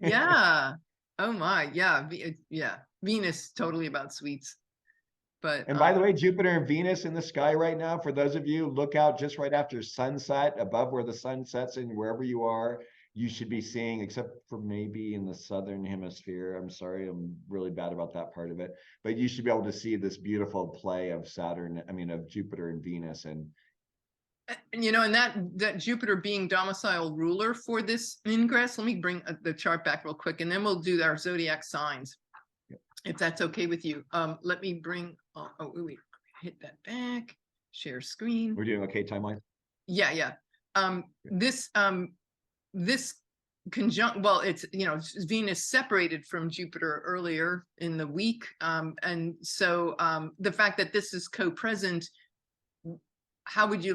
Yeah. Oh my. Yeah. Yeah. Venus totally about sweets. But and by the way, Jupiter and Venus in the sky right now, for those of you, look out just right after sunset, above where the sun sets, and wherever you are, you should be seeing, except for maybe in the southern hemisphere. I'm sorry, I'm really bad about that part of it, but you should be able to see this beautiful play of of Jupiter and Venus. And and that Jupiter being domicile ruler for this ingress, let me bring the chart back real quick, and then we'll do our zodiac signs, if that's okay with you. Let me bring, wait, hit that back, share screen. We're doing okay timeline? Yeah. This conjunct, well, it's Venus separated from Jupiter earlier in the week, and so the fact that this is co-present, what would you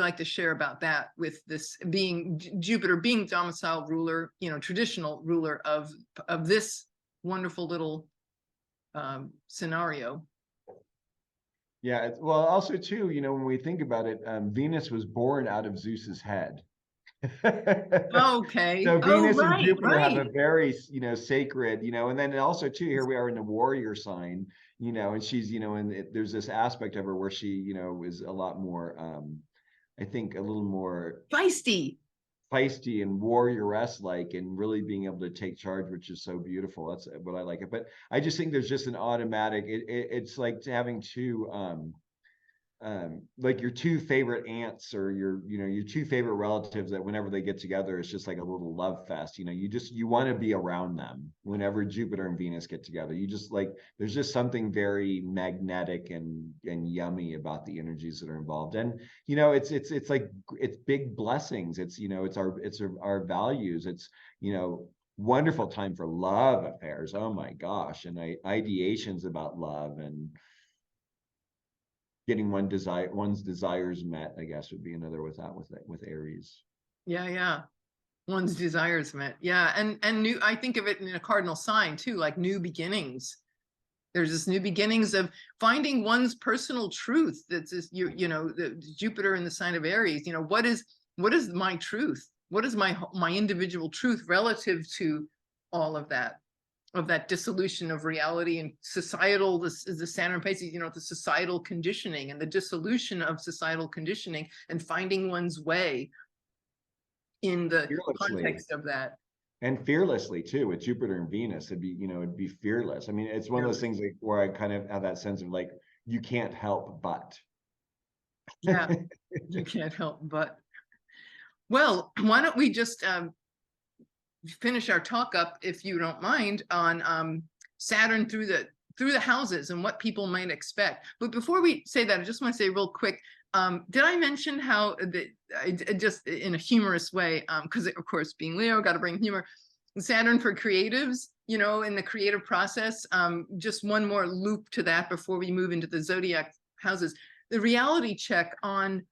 like to share about that, with this being Jupiter being domicile ruler, traditional ruler of this wonderful little scenario? Yeah, well, also too, when we think about it, Venus was born out of Zeus's head. Okay. So Venus and right, Jupiter have a very, sacred, and then also too, here we are in the warrior sign, and she's, and there's this aspect of her where she, is a lot more, I think a little more feisty and warrioress like, and really being able to take charge, which is so beautiful. That's what I like it. But I just think there's just an automatic, it's like having two, like your two favorite aunts, or your two favorite relatives, that whenever they get together, it's just like a little love fest. You want to be around them whenever Jupiter and Venus get together. You just like, there's just something very magnetic and yummy about the energies that are involved. And it's like, it's big blessings. It's it's our values. It's wonderful time for love affairs. Oh my gosh. And ideations about love, and getting one's desires met, I guess, would be another with that, with Aries. Yeah. One's desires met. Yeah. And new, I think of it in a cardinal sign too, like new beginnings. There's this new beginnings of finding one's personal truth. That's just, the Jupiter in the sign of Aries, what is my truth? What is my individual truth relative to all of that dissolution of reality and societal, the Saturn and Pisces, the societal conditioning and the dissolution of societal conditioning, and finding one's way in the context of that. And fearlessly too, with Jupiter and Venus, it'd be fearless. I mean, it's one of those things where I kind of have that sense of like, you can't help but. Yeah, you can't help but. Well, why don't we just finish our talk up, if you don't mind, on Saturn through the houses and what people might expect. But before we say that, I just want to say real quick, did I mention how just in a humorous way, because of course being Leo, got to bring humor, Saturn for creatives, in the creative process, just one more loop to that before we move into the zodiac houses, the reality check on,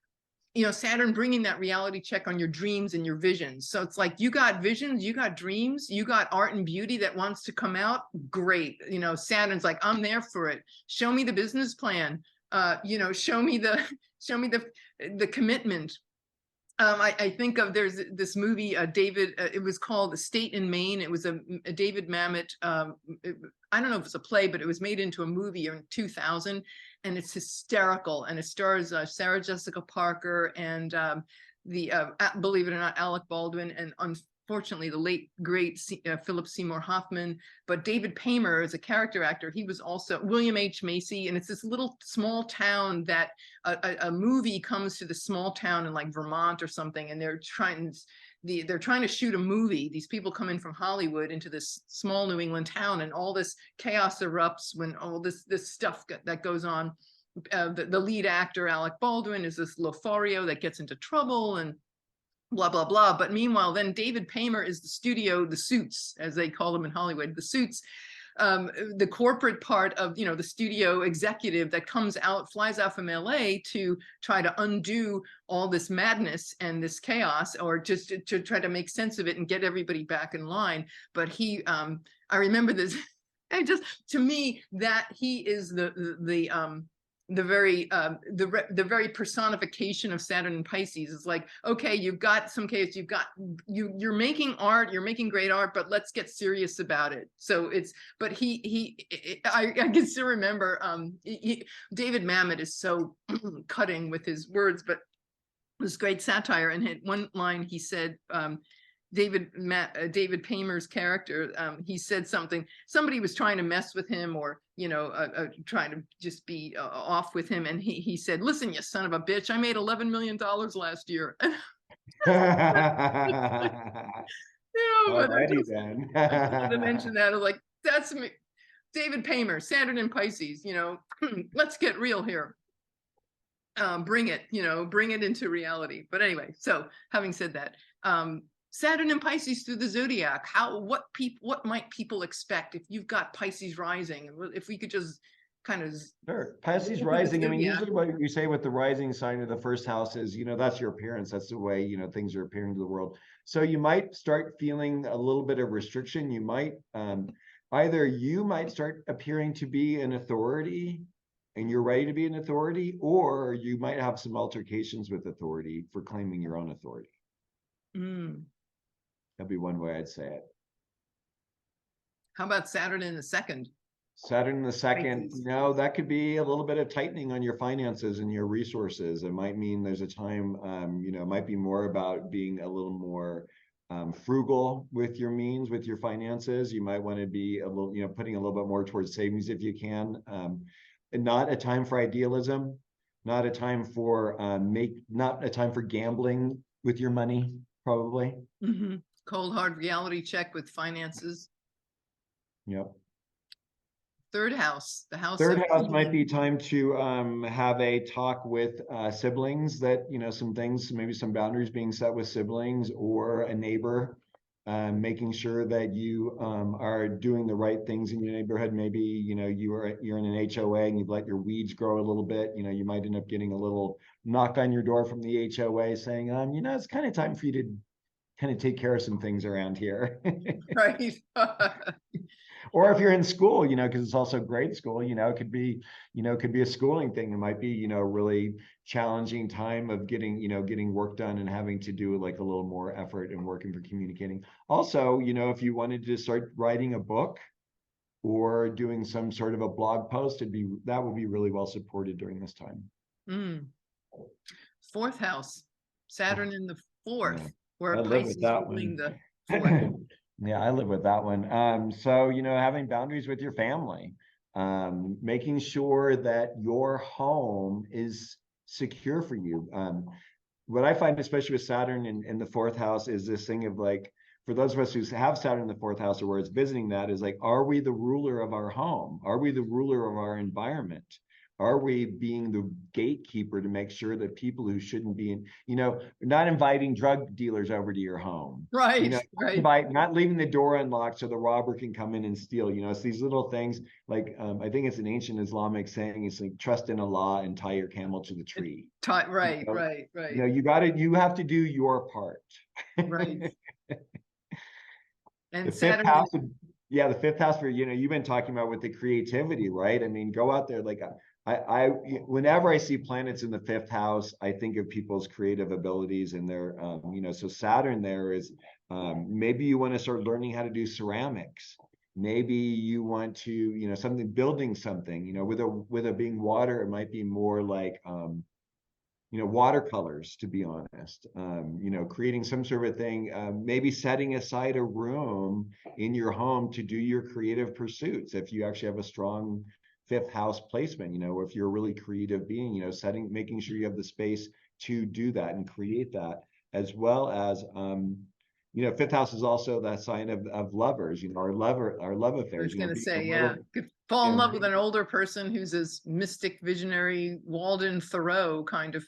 Saturn bringing that reality check on your dreams and your visions. So it's like, you got visions, you got dreams, you got art and beauty that wants to come out. Great. Saturn's like, I'm there for it. Show me the business plan. Show me the commitment. I think of, there's this movie, David, it was called The State in Maine. It was a David Mamet, I don't know if it's a play, but it was made into a movie in 2000, and it's hysterical. And it stars Sarah Jessica Parker and believe it or not, Alec Baldwin, and unfortunately the late great Philip Seymour Hoffman. But David Paymer is a character actor. He was also William H. Macy, and it's this little small town that a movie comes to the small town in like Vermont or something, and they're trying to shoot a movie. These people come in from Hollywood into this small New England town, and all this chaos erupts when all this stuff that goes on. The lead actor, Alec Baldwin, is this Lothario that gets into trouble and blah, blah, blah. But meanwhile, then David Paymer is the suits, as they call them in Hollywood, the suits, the corporate part of, the studio executive that flies out from LA to try to undo all this madness and this chaos, or just to try to make sense of it and get everybody back in line. But I remember this, and just to me, that he is the very personification of Saturn and Pisces. Is like, okay, you've got some case, you're making art, you're making great art, but let's get serious about it. So but I can still remember, David Mamet is so cutting with his words, but it was great satire. And had one line he said, David Paymer's character, he said somebody was trying to mess with him, or trying to just be off with him, and he said, "Listen, you son of a bitch, I made $11 million last year." Alrighty then. I wanted to mention that. I was like, that's me, David Paymer, Saturn and Pisces. Let's get real here. Bring it into reality. But anyway, so having said that, Saturn and Pisces through the zodiac. What might people expect if you've got Pisces rising? If we could just kind of sure. Pisces rising. I mean, usually what you say with the rising sign of the first house is, that's your appearance. That's the way things are appearing to the world. So you might start feeling a little bit of restriction. You might you might start appearing to be an authority, and you're ready to be an authority, or you might have some altercations with authority for claiming your own authority. That'd be one way I'd say it. How about Saturn in the second? Saturn in the second, that could be a little bit of tightening on your finances and your resources. It might mean there's a time, it might be more about being a little more frugal with your means, with your finances. You might want to be a little, putting a little bit more towards savings if you can. And not a time for idealism, not a time for not a time for gambling with your money, probably. Cold hard reality check with finances. Yep. Third house, the house. Third house might be time to have a talk with siblings, that some things, maybe some boundaries being set with siblings or a neighbor. making sure that you are doing the right things in your neighborhood. Maybe, you're in an HOA and you've let your weeds grow a little bit. You might end up getting a little knock on your door from the HOA saying, it's kind of time for you to kind of take care of some things around here. Right. Or if you're in school, because it's also grade school, it could be, a schooling thing. It might be, a really challenging time of getting work done and having to do like a little more effort and working for communicating. Also, if you wanted to start writing a book or doing some sort of a blog post, that would be really well supported during this time. Fourth house, Saturn in the fourth, Yeah. where I live with Pisces that ruling one. the fourth. Yeah, I live with that one. So, having boundaries with your family, making sure that your home is secure for you. What I find, especially with Saturn in the fourth house, is this thing of like, for those of us who have Saturn in the fourth house or where it's visiting that, is like, are we the ruler of our home? Are we the ruler of our environment? Are we being the gatekeeper to make sure that people who shouldn't be not inviting drug dealers over to your home, Right, right. not leaving the door unlocked so the robber can come in and steal. It's these little things like, I think it's an ancient Islamic saying, it's like, trust in Allah and tie your camel to the tree. Right. You have to do your part. Right. And The fifth house, the fifth house for, you've been talking about with the creativity, right? I mean, go out there. Like I whenever I see planets in the fifth house, I think of people's creative abilities and their, so Saturn there is, maybe you want to start learning how to do ceramics. Maybe you want to, building something, with it being water, it might be more like, watercolors, to be honest, creating some sort of thing, maybe setting aside a room in your home to do your creative pursuits. If you actually have a strong fifth house placement, or if you're a really creative being, making sure you have the space to do that and create that, as well as, fifth house is also that sign of lovers, our love affairs. I was going to say, yeah, could fall in love with an older person who's as mystic, visionary, Walden Thoreau kind of,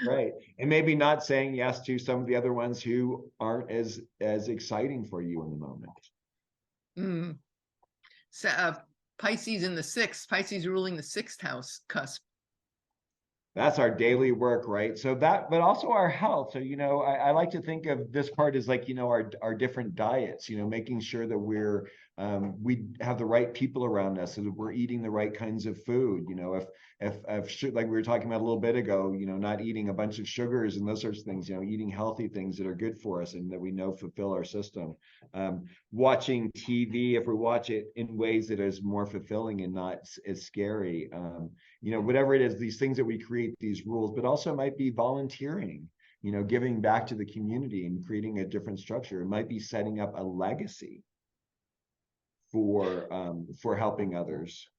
Right. And maybe not saying yes to some of the other ones who aren't as exciting for you in the moment. So, Pisces in the sixth, Pisces ruling the sixth house cusp. That's our daily work, right? So that, but also our health. So, I like to think of this part as like, our different diets, making sure that we have the right people around us so that we're eating the right kinds of food. If like we were talking about a little bit ago, not eating a bunch of sugars and those sorts of things, eating healthy things that are good for us and that we know fulfill our system. Watching TV, if we watch it in ways that is more fulfilling and not as scary. Whatever it is, these things that we create, these rules, but also might be volunteering, giving back to the community and creating a different structure. It might be setting up a legacy for helping others.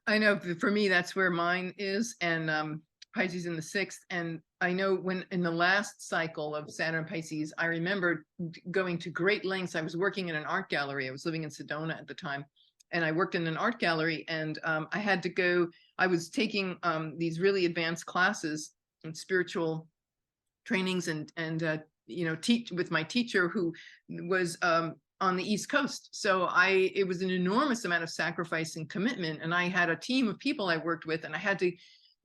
I know for me, that's where mine is. And Pisces in the sixth. And I know when in the last cycle of Saturn Pisces, I remember going to great lengths. I was working in an art gallery. I was living in Sedona at the time. And I worked in an art gallery, and I had to go. I was taking these really advanced classes and spiritual trainings, and teach with my teacher who was on the East Coast. So it was an enormous amount of sacrifice and commitment. And I had a team of people I worked with, and I had to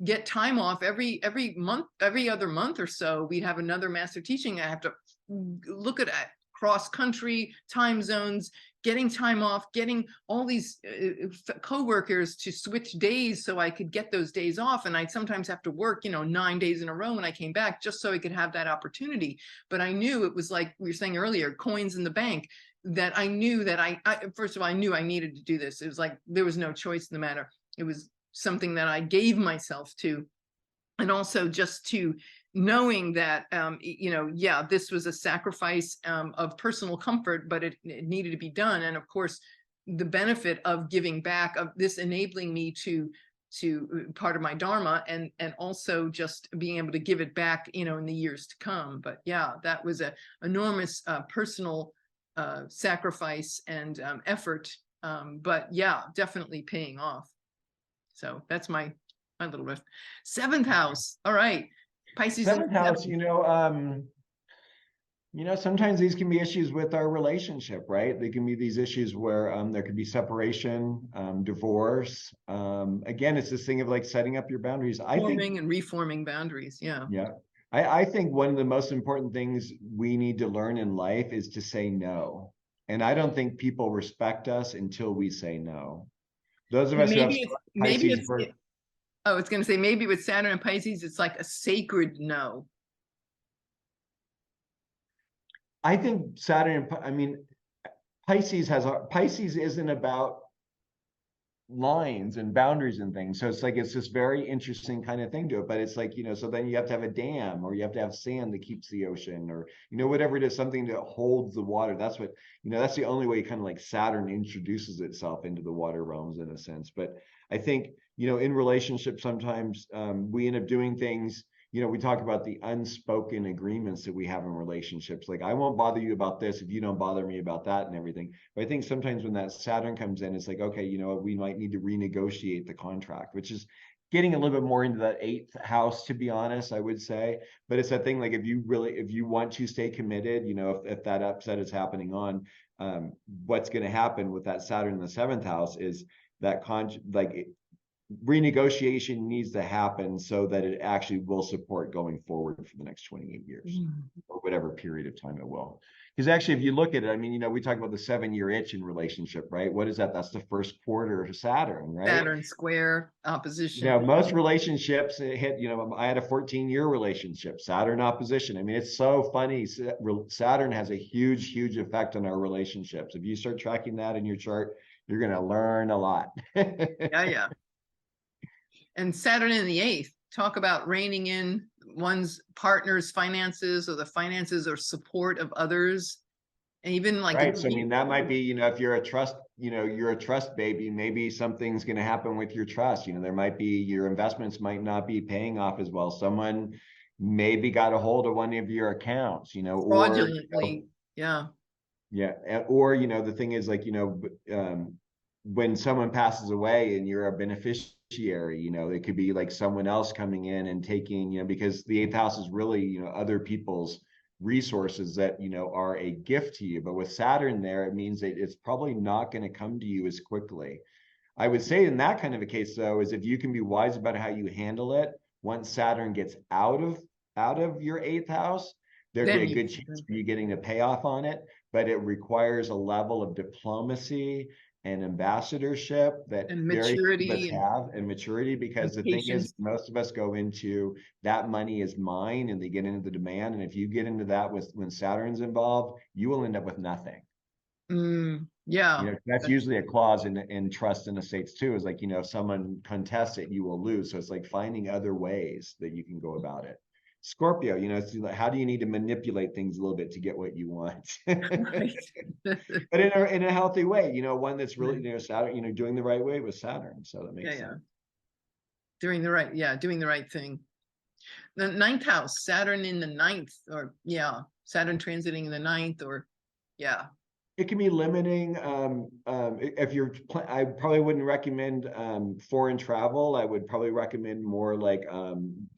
get time off every month, every other month or so. We'd have another master teaching. I have to look at cross country time zones, getting time off, getting all these co-workers to switch days so I could get those days off. And I'd sometimes have to work, 9 days in a row when I came back, just so I could have that opportunity. But I knew it was like we were saying earlier, coins in the bank, that I knew that I first of all, I knew I needed to do this. It was like, there was no choice in the matter. It was something that I gave myself to. And also just to knowing that, this was a sacrifice of personal comfort, but it needed to be done. And of course, the benefit of giving back, of this enabling me to part of my dharma, and also just being able to give it back, in the years to come. But yeah, that was a enormous personal sacrifice and effort. But yeah, definitely paying off. So that's my little riff. Seventh house. All right. Pisces. Seventh house, Sometimes these can be issues with our relationship, right? They can be these issues where there could be separation, divorce. Again, it's this thing of like setting up your boundaries. I think, Forming and reforming boundaries. Yeah. yeah, I think one of the most important things we need to learn in life is to say no. And I don't think people respect us until we say no. Those of And us who have maybe Pisces it's, birth, I was going to say, maybe with Saturn and Pisces, it's like a sacred no. I think I mean, Pisces isn't about lines and boundaries and things. So it's like it's this very interesting kind of thing to it. But it's like, so then you have to have a dam, or you have to have sand that keeps the ocean, or whatever it is, something that holds the water. That's what, that's the only way kind of like Saturn introduces itself into the water realms in a sense. But I think, in relationships, sometimes we end up doing things. We talk about the unspoken agreements that we have in relationships. Like, I won't bother you about this if you don't bother me about that and everything. But I think sometimes when that Saturn comes in, it's like, okay, you know what, we might need to renegotiate the contract, which is getting a little bit more into that eighth house, to be honest, I would say. But it's that thing, like, if you want to stay committed, if that upset is happening on, what's going to happen with that Saturn in the seventh house is that renegotiation needs to happen so that it actually will support going forward for the next 28 years or whatever period of time it will. Because actually, if you look at it, I mean, we talk about the 7-year itch in relationship, right? What is that? That's the first quarter of Saturn, right? Saturn square opposition. Most relationships hit, I had a 14-year relationship, Saturn opposition. I mean, it's so funny. Saturn has a huge, huge effect on our relationships. If you start tracking that in your chart, you're going to learn a lot. Yeah. And Saturn in the eighth, talk about reining in one's partner's finances or the finances or support of others. And even like, right. So, I mean, that might be, if you're a trust, you're a trust baby, maybe something's going to happen with your trust. There might be, your investments might not be paying off as well. Someone maybe got a hold of one of your accounts, fraudulently. Yeah. Or, the thing is, like, when someone passes away and you're a beneficiary, it could be like someone else coming in and taking, because the eighth house is really, other people's resources that, are a gift to you. But with Saturn there, it means that it's probably not going to come to you as quickly. I would say in that kind of a case, though, is if you can be wise about how you handle it, once Saturn gets out of your eighth house, there'd be a good chance for you getting a payoff on it. But it requires a level of diplomacy and ambassadorship that and very few of maturity us have, and maturity, because the thing is, most of us go into that money is mine, and they get into the demand. And if you get into that when Saturn's involved, you will end up with nothing. Yeah. That's usually a clause in trust and estates too, is like, if someone contests it, you will lose. So it's like finding other ways that you can go about it. Scorpio, it's like, how do you need to manipulate things a little bit to get what you want? But in a healthy way, one that's really, Saturn, doing the right way with Saturn. So that makes sense. Doing the right thing. The ninth house, Saturn in the ninth, or Saturn transiting in the ninth, or it can be limiting. If I probably wouldn't recommend foreign travel. I would probably recommend more like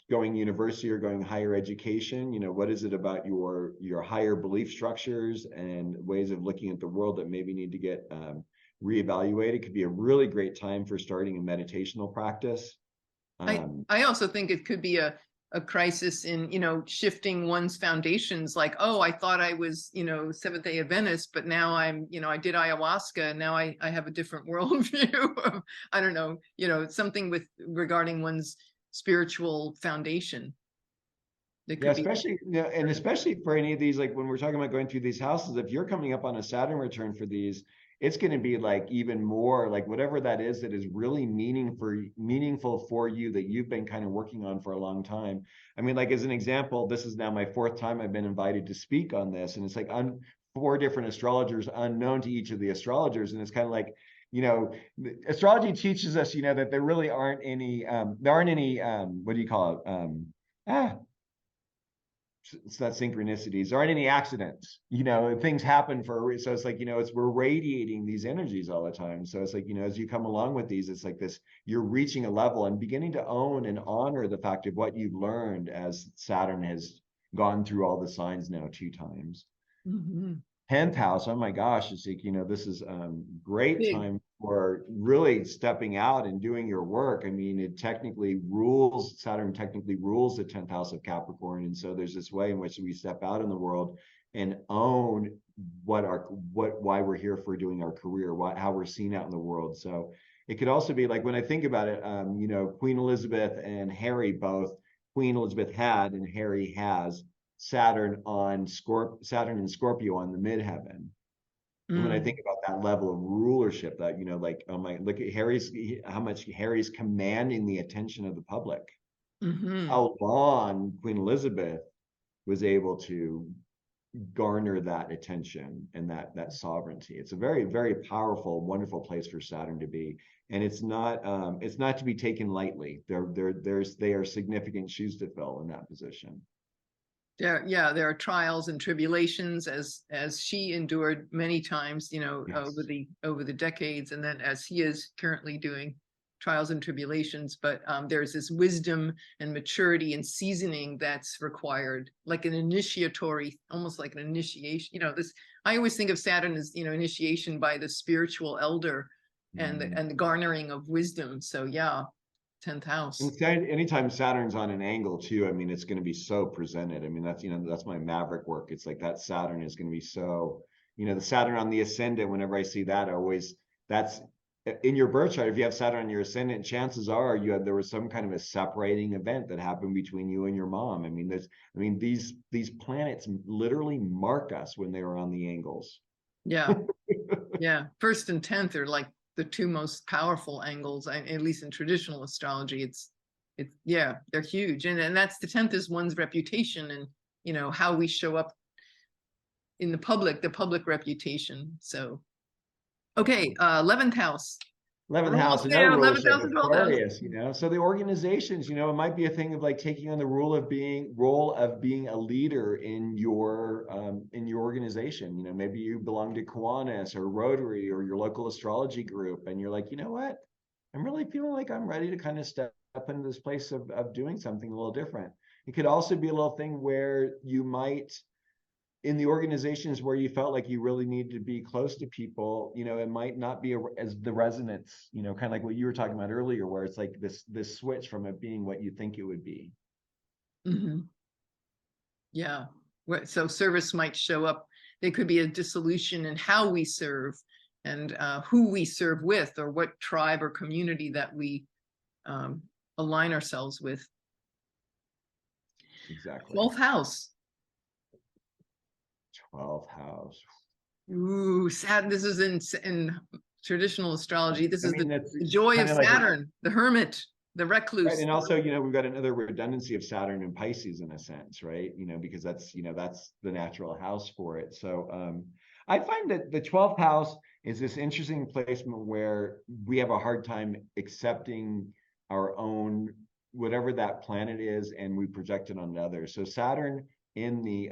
going university or going higher education. What is it about your higher belief structures and ways of looking at the world that maybe need to get reevaluated? It could be a really great time for starting a meditational practice. I also think it could be a crisis in, shifting one's foundations. Like, oh, I thought I was, Seventh-day Adventist, but now I'm, I did ayahuasca, and now I have a different worldview of, I don't know, something regarding one's spiritual foundation. Especially, and especially for any of these, like when we're talking about going through these houses, if you're coming up on a Saturn return for these, it's going to be like even more like whatever that is really meaningful for you, that you've been kind of working on for a long time. I mean, like as an example, this is now my 4th time I've been invited to speak on this, and it's like 4 different astrologers unknown to each of the astrologers, and it's kind of like, astrology teaches us, that there really aren't any, what do you call it? It's not synchronicities. There aren't any accidents. Things happen for a reason. So it's like, we're radiating these energies all the time. So it's like, as you come along with these, it's like this, you're reaching a level and beginning to own and honor the fact of what you've learned as Saturn has gone through all the signs now 2 times. Mm-hmm. 10th house, oh my gosh, it's like, this is great Big. time for really stepping out and doing your work. I mean, Saturn technically rules the 10th house of Capricorn. And so there's this way in which we step out in the world and own why we're here for doing our career, how we're seen out in the world. So it could also be like, when I think about it, Queen Elizabeth and Harry both, Queen Elizabeth had and Harry has Saturn and Scorpio on the midheaven. And when I think about that level of rulership, that, like, oh my, look at how much Harry's commanding the attention of the public. Mm-hmm. How long Queen Elizabeth was able to garner that attention and that sovereignty. It's a very, very powerful, wonderful place for Saturn to be. And it's not to be taken lightly. They are significant shoes to fill in that position. There are trials and tribulations as she endured many times, Yes. over the decades, and then as he is currently doing trials and tribulations. But there's this wisdom and maturity and seasoning that's required, like an initiatory, almost like an initiation. I always think of Saturn as, initiation by the spiritual elder, and the garnering of wisdom. So yeah. 10th house. And anytime Saturn's on an angle too, I mean, it's going to be so presented. I mean, that's my Maverick work. It's like that Saturn is going to be so, the Saturn on the ascendant, whenever I see that, that's in your birth chart. If you have Saturn on your ascendant, chances are there was some kind of a separating event that happened between you and your mom. I mean, these planets literally mark us when they were on the angles. Yeah. Yeah. 1st and 10th are like the 2 most powerful angles, at least in traditional astrology. They're huge. And that's the 10th is one's reputation and, how we show up in the public reputation. So, okay. 11th house. 11th house, there, another 11th rulership, house is all Aquarius, so the organizations, it might be a thing of like taking on the role of being a leader in your organization. Maybe you belong to Kiwanis or Rotary or your local astrology group, and you're like, you know what, I'm really feeling like I'm ready to kind of step into this place of doing something a little different. It could also be a little thing where you might, in the organizations where you felt like you really needed to be close to people, it might not be as the resonance, kind of like what you were talking about earlier, where it's like this switch from it being what you think it would be. Mm-hmm. Yeah. So service might show up. There could be a dissolution in how we serve and who we serve with, or what tribe or community that we align ourselves with. Exactly. 12th house. 12th house. Ooh, Saturn. This is in traditional astrology. This is the joy of like Saturn, the hermit, the recluse. Right. And also, we've got another redundancy of Saturn and Pisces in a sense, right? Because that's the natural house for it. So I find that the 12th house is this interesting placement where we have a hard time accepting our own, whatever that planet is, and we project it on others. So Saturn in the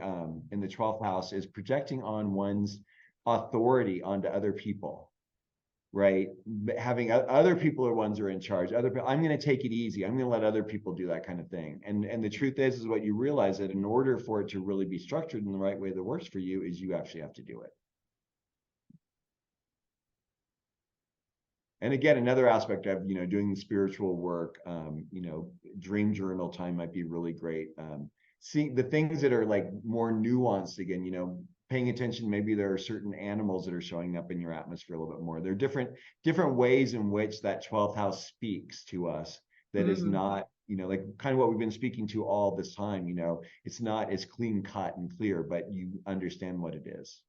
12th house is projecting on one's authority onto other people, right? Having other people are ones who are in charge. I'm going to take it easy. I'm going to let other people do that kind of thing. And the truth is what you realize, that in order for it to really be structured in the right way that works for you, is you actually have to do it. And again, another aspect of, doing the spiritual work, dream journal time might be really great. See the things that are like more nuanced, again, paying attention, maybe there are certain animals that are showing up in your atmosphere a little bit more. There are different ways in which that 12th house speaks to us that is not, like kind of what we've been speaking to all this time. It's not as clean cut and clear, but you understand what it is.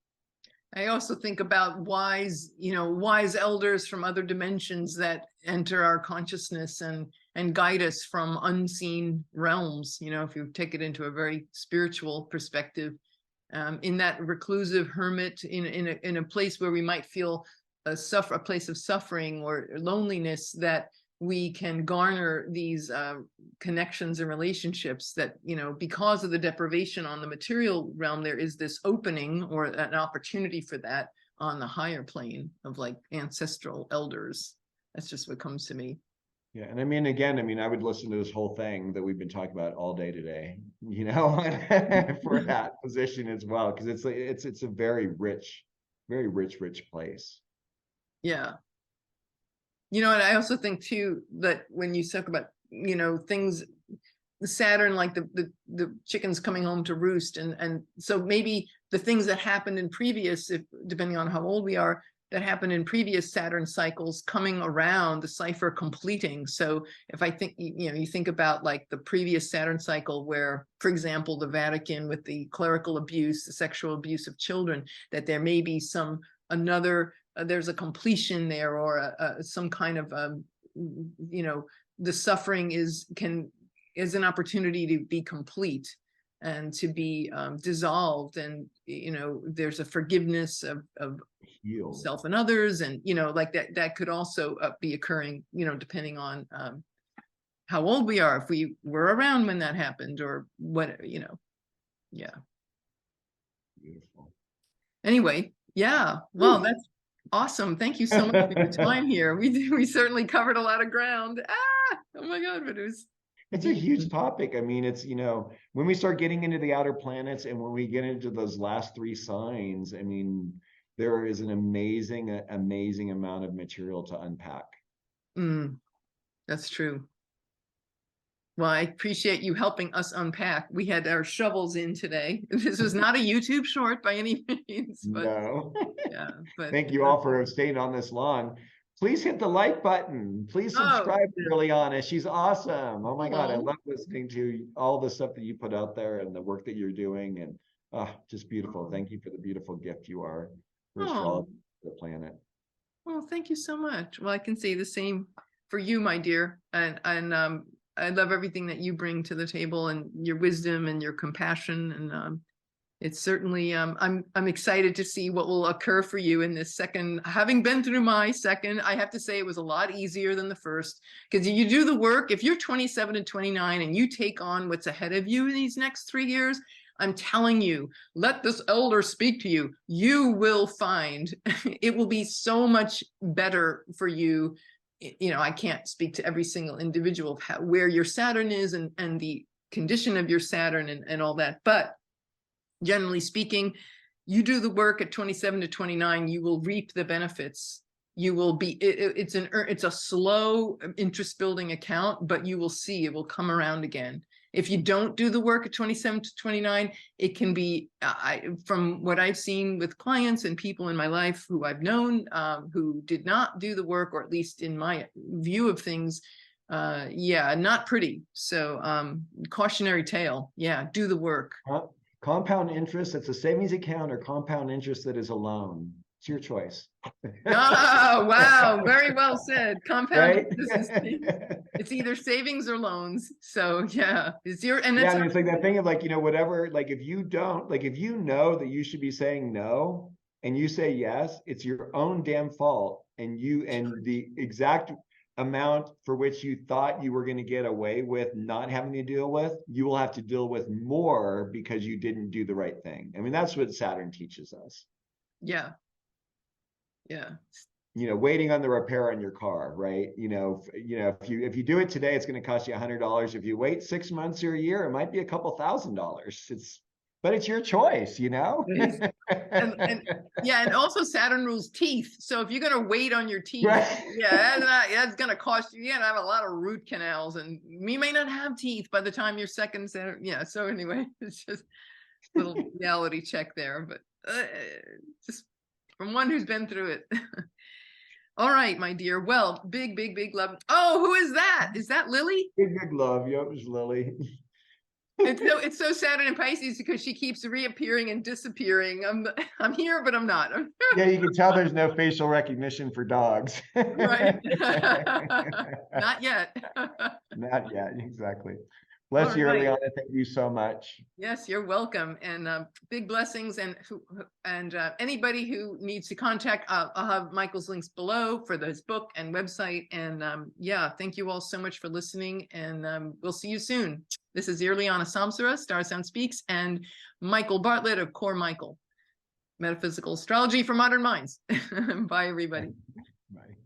I also think about wise elders from other dimensions that enter our consciousness and guide us from unseen realms. If you take it into a very spiritual perspective, in that reclusive hermit, in a place where we might feel a place of suffering or loneliness, that we can garner these connections and relationships that, because of the deprivation on the material realm, there is this opening or an opportunity for that on the higher plane of like ancestral elders. That's just what comes to me. Yeah, and I mean, again, I mean, I would listen to this whole thing that we've been talking about all day today, you know, for that position as well, because it's a very rich, rich place. Yeah. You know, and I also think too that when you talk about, you know, things, Saturn, like the chickens coming home to roost, and so maybe the things that happened in previous, if depending on how old we are, that happened in previous Saturn cycles coming around, the cipher completing. So if I think, you know, you think about like the previous Saturn cycle where, for example, the Vatican with the clerical abuse, the sexual abuse of children, that there may be some another there's a completion there, or some kind of you know, the suffering is an opportunity to be complete and to be dissolved, and you know, there's a forgiveness of self and others, and you know, like that could also be occurring, you know, depending on how old we are, if we were around when that happened, or what, you know. Yeah. Beautiful. Anyway, yeah, well, that's awesome. Thank you so much for your time here. We certainly covered a lot of ground. Oh my God, but it's a huge topic. I mean, it's, you know, when we start getting into the outer planets and when we get into those last 3 signs, I mean, there is an amazing amount of material to unpack. That's true. Well, I appreciate you helping us unpack. We had our shovels in today. This was not a YouTube short by any means, but no. Yeah, but thank you all for staying on this long. Please hit the like button. Please subscribe to Irlianna. She's awesome. Oh my God, I love listening to all the stuff that you put out there and the work that you're doing, and just beautiful. Thank you for the beautiful gift you are for astrology, the planet. Well, thank you so much. Well, I can say the same for you, my dear, and I love everything that you bring to the table, and your wisdom and your compassion, and it's certainly I'm excited to see what will occur for you in this second. Having been through my second, I have to say it was a lot easier than the first, because you do the work. If you're 27 and 29 and you take on what's ahead of you in these next 3 years, I'm telling you, let this elder speak to you. You will find it will be so much better for you. You know, I can't speak to every single individual of where your Saturn is and the condition of your Saturn and all that, but generally speaking, you do the work at 27 to 29, you will reap the benefits. You will be, it's a slow interest building account, but you will see it will come around again. If you don't do the work at 27 to 29, it can be, from what I've seen with clients and people in my life who I've known, who did not do the work, or at least in my view of things, yeah, not pretty. So cautionary tale. Yeah, do the work. Compound interest, that's a savings account, or compound interest that is a loan. It's your choice. Oh, wow. Very well said. Compound right? interest is, it's either savings or loans. So yeah, it's your, and yeah, I mean, it's like that thing of like, you know, whatever, like if you don't, like if you know that you should be saying no and you say yes, it's your own damn fault. And the exact amount for which you thought you were going to get away with not having to deal with, you will have to deal with more because you didn't do the right thing. I mean, that's what Saturn teaches us. Yeah. Yeah. You know, waiting on the repair on your car, right? You know, if you do it today, it's going to cost you $100. If you wait 6 months or a year, it might be a couple $1,000s. But it's your choice, you know? and yeah, and also Saturn rules teeth. So if you're going to wait on your teeth, right. yeah, that's going to cost you. You're going to have a lot of root canals, and we may not have teeth by the time you're second Saturn. Yeah. So anyway, it's just a little reality check there, but just from one who's been through it. All right, my dear. Well, big love. Oh, who is that? Is that Lily? Big love. Yep, it's Lily. It's so Saturn and Pisces because she keeps reappearing and disappearing. I'm here, but I'm not. Yeah, you can tell there's no facial recognition for dogs. Right. Not yet. Not yet, exactly. Bless you, Irlianna. Thank you so much. Yes, you're welcome, and big blessings. And anybody who needs to contact, I'll have Michael's links below for his book and website. And yeah, thank you all so much for listening, and we'll see you soon. This is Irlianna Samsara, StarSound Speaks, and Michael Bartlett of Core Michael, Metaphysical Astrology for Modern Minds. Bye, everybody. Bye.